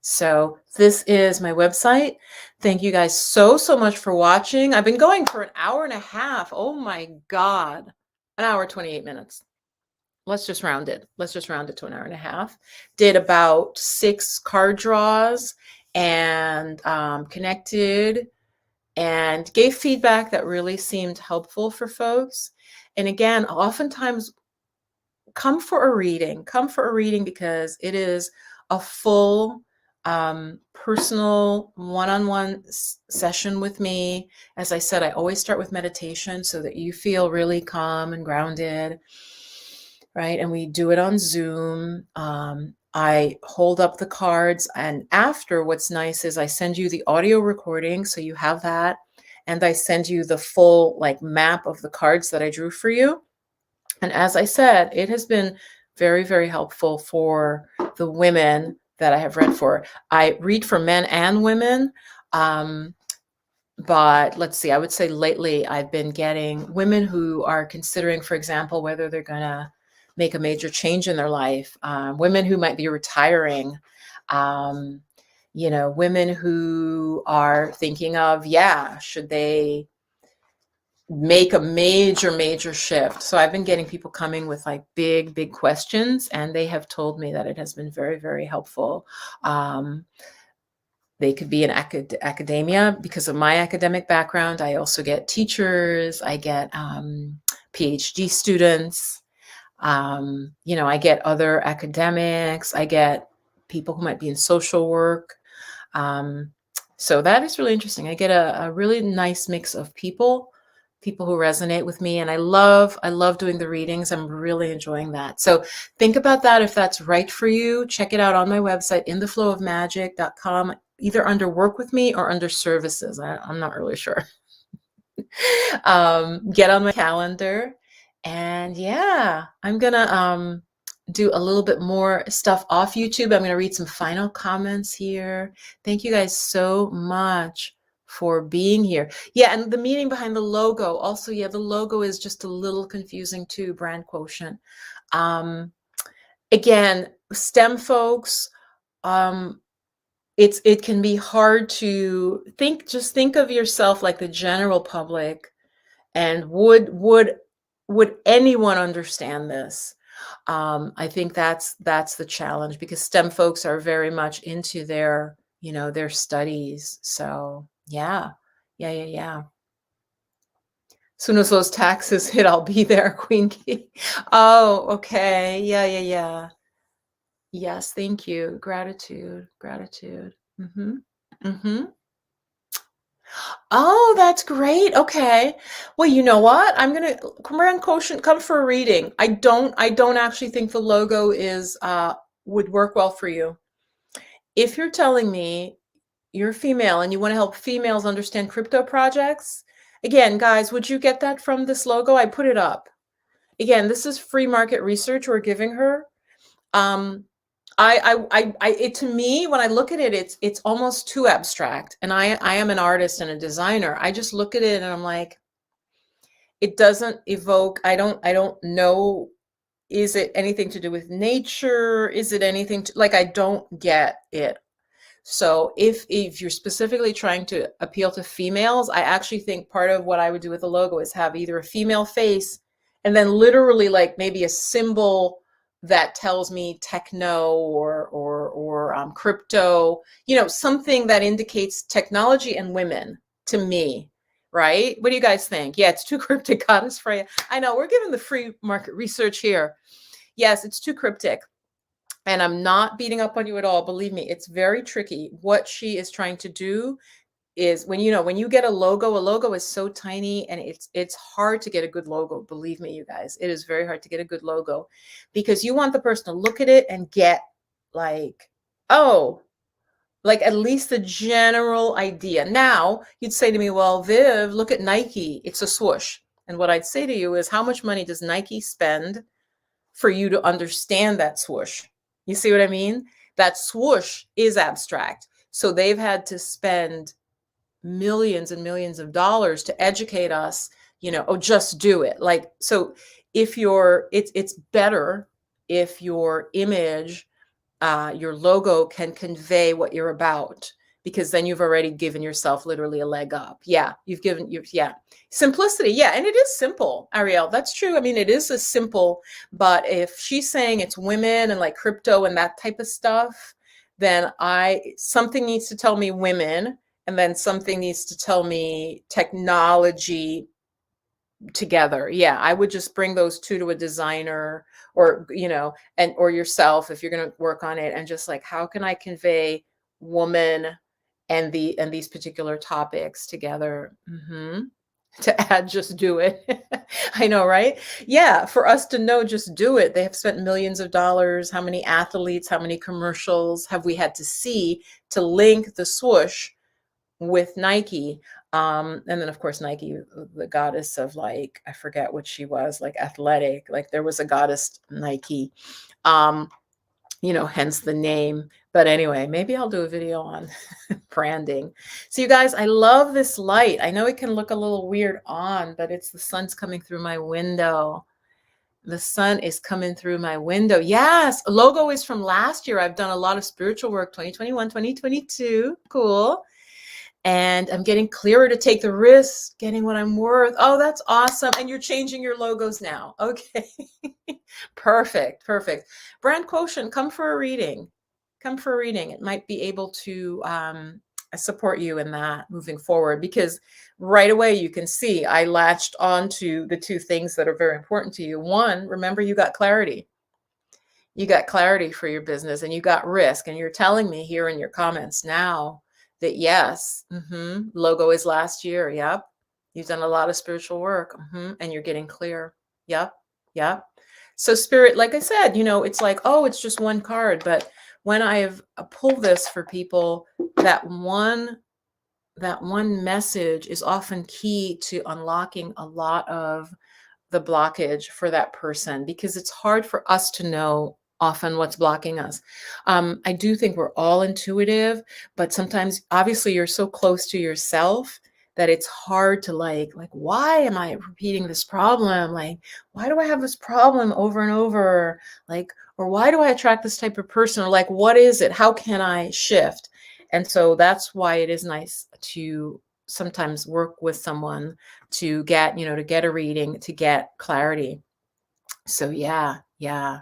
So this is my website. Thank you guys so much for watching. I've been going for an hour and a half. Oh my God. An hour, 28 minutes. Let's just round it. To an hour and a half. Did about 6 card draws and connected and gave feedback that really seemed helpful for folks. And again, oftentimes come for a reading because it is a full personal one-on-one session with me. As I said, I always start with meditation so that you feel really calm and grounded, right? And we do it on Zoom. I hold up the cards, and after, what's nice is I send you the audio recording so you have that, and I send you the full like map of the cards that I drew for you. And as I said, it has been very, very helpful for the women that I have read for. I read for men and women. But let's see, I would say lately I've been getting women who are considering, for example, whether they're going to make a major change in their life, women who might be retiring, women who are thinking of, should they make a major shift. So I've been getting people coming with like big questions, and they have told me that it has been very, very helpful. They could be in academia because of my academic background. I also get teachers, I get PhD students, I get other academics, I get people who might be in social work. So that is really interesting. I get a really nice mix of people who resonate with me. And I love doing the readings. I'm really enjoying that. So think about that if that's right for you. Check it out on my website, intheflowofmagic.com, either under work with me or under services. I'm not really sure. Get on my calendar. And I'm going to do a little bit more stuff off YouTube. I'm going to read some final comments here. Thank you guys so much for being here. And the meaning behind the logo also, the logo is just a little confusing too, brand quotient. Again, STEM folks, it can be hard to think of yourself like the general public, and would anyone understand this? I think that's the challenge, because STEM folks are very much into their studies. So yeah. Soon as those taxes hit, I'll be there, Queen Key. Oh, okay. Yeah. Yes, thank you. Gratitude. Oh, that's great. Okay. Well, you know what? I'm gonna brand quotient, come for a reading. I don't actually think the logo is would work well for you. If you're telling me you're female and you want to help females understand crypto projects, again, guys, would you get that from this logo? I put it up. Again, this is free market research we're giving her. To me, when I look at it, it's almost too abstract. And I am an artist and a designer. I just look at it and I'm like, it doesn't evoke, I don't know. Is it anything to do with nature? Is it anything to, like, I don't get it. So if you're specifically trying to appeal to females, I actually think part of what I would do with the logo is have either a female face and then literally like maybe a symbol that tells me techno or crypto, something that indicates technology and women to me, right? What do you guys think? Yeah, it's too cryptic, Goddess Freya. I know, we're giving the free market research here. Yes, it's too cryptic. And I'm not beating up on you at all. Believe me, it's very tricky. What she is trying to do is when you get a logo is so tiny, and it's hard to get a good logo. Believe me, you guys, it is very hard to get a good logo, because you want the person to look at it and get like, oh, like at least the general idea. Now you'd say to me, well, Viv, look at Nike. It's a swoosh. And what I'd say to you is, how much money does Nike spend for you to understand that swoosh? You see what I mean? That swoosh is abstract. So they've had to spend millions and millions of dollars to educate us, just do it. Like, so if it's better if your image, your logo can convey what you're about, because then you've already given yourself literally a leg up. Simplicity. And it is simple, Ariel. That's true. I mean, it is a simple, but if she's saying it's women and like crypto and that type of stuff, then something needs to tell me women, and then something needs to tell me technology together. Yeah, I would just bring those two to a designer, or, and or yourself if you're going to work on it, and just like, how can I convey woman and these particular topics together? To add, just do it. I know, right? Yeah, for us to know, just do it. They have spent millions of dollars. How many athletes, how many commercials have we had to see to link the swoosh with Nike? And then of course Nike, the goddess of, like, I forget what she was, like athletic, like there was a goddess Nike, um, hence the name. But anyway, maybe I'll do a video on branding. So you guys, I love this light. I know it can look a little weird on, but it's the sun's coming through my window. The sun is coming through my window. Yes, logo is from last year. I've done a lot of spiritual work, 2021, 2022. Cool. And I'm getting clearer to take the risk, getting what I'm worth. Oh, that's awesome. And you're changing your logos now. Okay. Perfect. Perfect. Brand Quotient, come for a reading. Come for a reading. It might be able to support you in that moving forward, because right away you can see I latched onto the two things that are very important to you. One, remember, you got clarity. You got clarity for your business, and you got risk. And you're telling me here in your comments now that yes, logo is last year. Yep. You've done a lot of spiritual work, and you're getting clear. Yep. Yep. So spirit, like I said, it's like, oh, it's just one card. But when I've pulled this for people, that one message is often key to unlocking a lot of the blockage for that person, because it's hard for us to know often what's blocking us. I do think we're all intuitive, but sometimes obviously you're so close to yourself that it's hard to like, why am I repeating this problem? Like, why do I have this problem over and over? Like, or why do I attract this type of person? Or like, what is it? How can I shift? And so that's why it is nice to sometimes work with someone to get, to get a reading, to get clarity. So yeah. Yeah,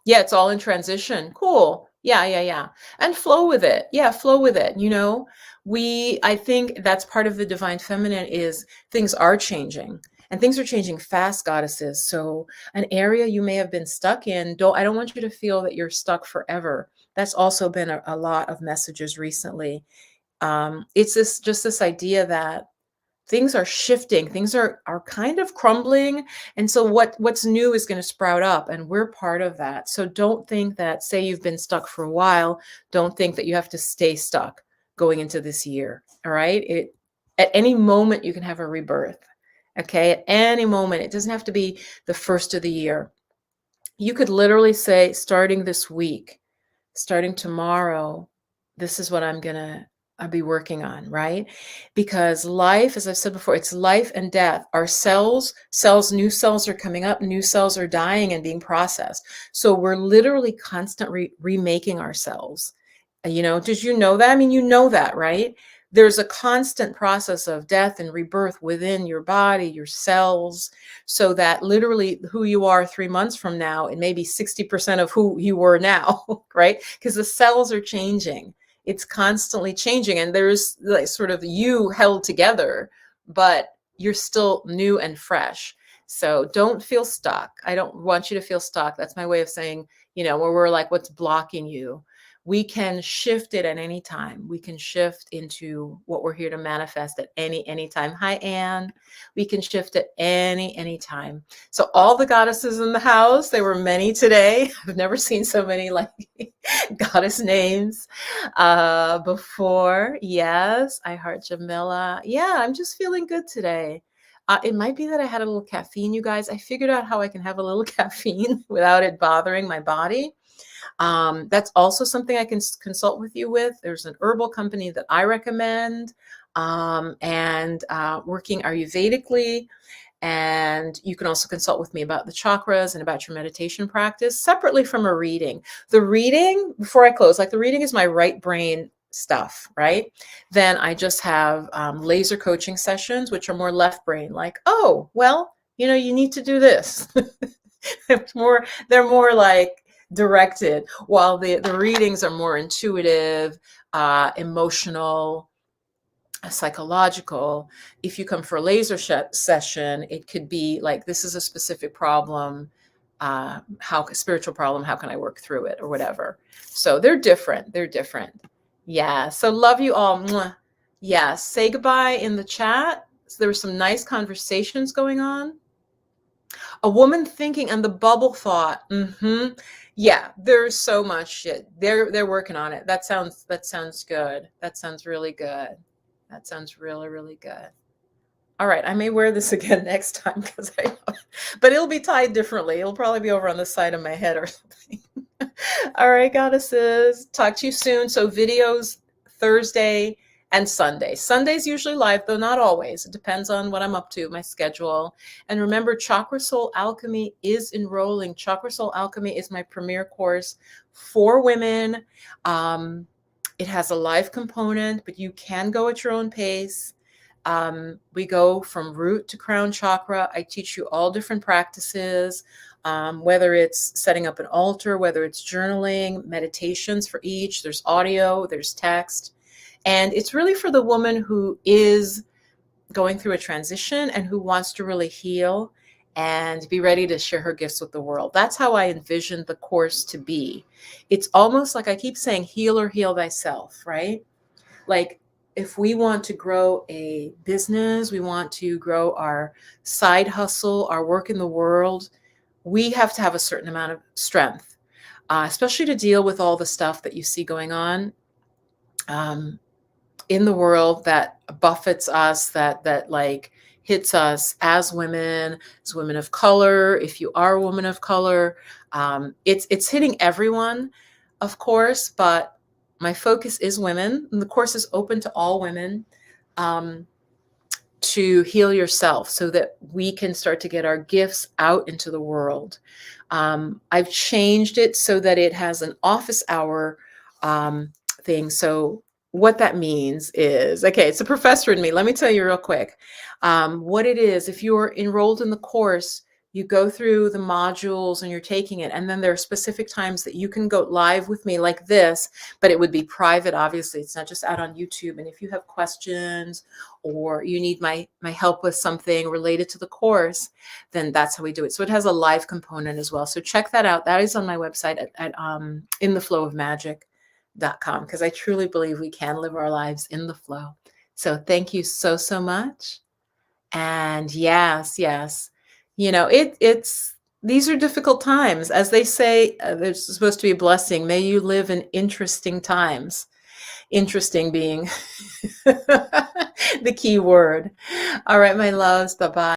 it's all in transition. Cool. Yeah. And flow with it. Yeah, flow with it. I think that's part of the divine feminine, is things are changing, and things are changing fast, goddesses. So an area you may have been stuck in, I don't want you to feel that you're stuck forever. That's also been a lot of messages recently. It's this idea that things are shifting, things are kind of crumbling, and so what's new is going to sprout up, and we're part of that. So don't think that, say you've been stuck for a while, don't think that you have to stay stuck going into this year. All right, at any moment you can have a rebirth. Okay, at any moment. It doesn't have to be the first of the year. You could literally say, starting this week, starting tomorrow, this is what I'll be working on, right? Because life, as I've said before, it's life and death. Our new cells are coming up, new cells are dying and being processed. So we're literally constantly remaking ourselves. Did you know that? I mean, you know that, right? There's a constant process of death and rebirth within your body, your cells, so that literally who you are 3 months from now, it may be 60% of who you were now, right? Because the cells are changing. It's constantly changing, and there's like sort of you held together, but you're still new and fresh. So don't feel stuck. I don't want you to feel stuck. That's my way of saying, where we're like, what's blocking you? We can shift it at any time. We can shift into what we're here to manifest at any time. Hi, Anne. We can shift at any time. So all the goddesses in the house, there were many today. I've never seen so many like goddess names before. Yes, I heart Jamila. Yeah, I'm just feeling good today. It might be that I had a little caffeine, you guys. I figured out how I can have a little caffeine without it bothering my body. That's also something I can consult with you with. There's an herbal company that I recommend, and working Ayurvedically. And you can also consult with me about the chakras and about your meditation practice separately from a reading. The reading, before I close, the reading is my right brain stuff, right? Then I just have laser coaching sessions, which are more left brain, like, oh, well, you need to do this. They're more like, directed, while the readings are more intuitive, emotional, psychological. If you come for a laser session, it could be like, this is a specific problem, how spiritual problem, how can I work through it, or whatever. So they're different. They're different. Yeah. So love you all. Mwah. Yeah. Say goodbye in the chat. So there were some nice conversations going on. A woman thinking, and the bubble thought. Yeah, there's so much shit. They're working on it. That sounds good. That sounds really good. That sounds really, really good. All right, I may wear this again next time but it'll be tied differently. It'll probably be over on the side of my head or something. All right, goddesses. Talk to you soon. So videos Thursday and Sunday. Sunday's usually live, though not always. It depends on what I'm up to, my schedule. And remember, Chakra Soul Alchemy is enrolling. Chakra Soul Alchemy is my premier course for women. It has a live component, but you can go at your own pace. We go from root to crown chakra. I teach you all different practices, whether it's setting up an altar, whether it's journaling, meditations for each. There's audio, there's text. And it's really for the woman who is going through a transition and who wants to really heal and be ready to share her gifts with the world. That's how I envisioned the course to be. It's almost like I keep saying, heal or heal thyself, right? Like, if we want to grow a business, we want to grow our side hustle, our work in the world, we have to have a certain amount of strength, especially to deal with all the stuff that you see going on in the world that buffets us, that like hits us as women of color. If you are a woman of color, it's hitting everyone, of course, but my focus is women, and the course is open to all women, to heal yourself so that we can start to get our gifts out into the world. I've changed it so that it has an office hour thing. So what that means is, okay, it's a professor in me. Let me tell you real quick. What it is, if you're enrolled in the course, you go through the modules and you're taking it. And then there are specific times that you can go live with me like this, but it would be private. Obviously, it's not just out on YouTube. And if you have questions or you need my help with something related to the course, then that's how we do it. So it has a live component as well. So check that out. That is on my website at intheflowofmagic.com, because I truly believe we can live our lives in the flow. So thank you so, so much. And yes, it's these are difficult times. As they say, there's supposed to be a blessing. May you live in interesting times. Interesting being the key word. All right, my loves. Bye-bye.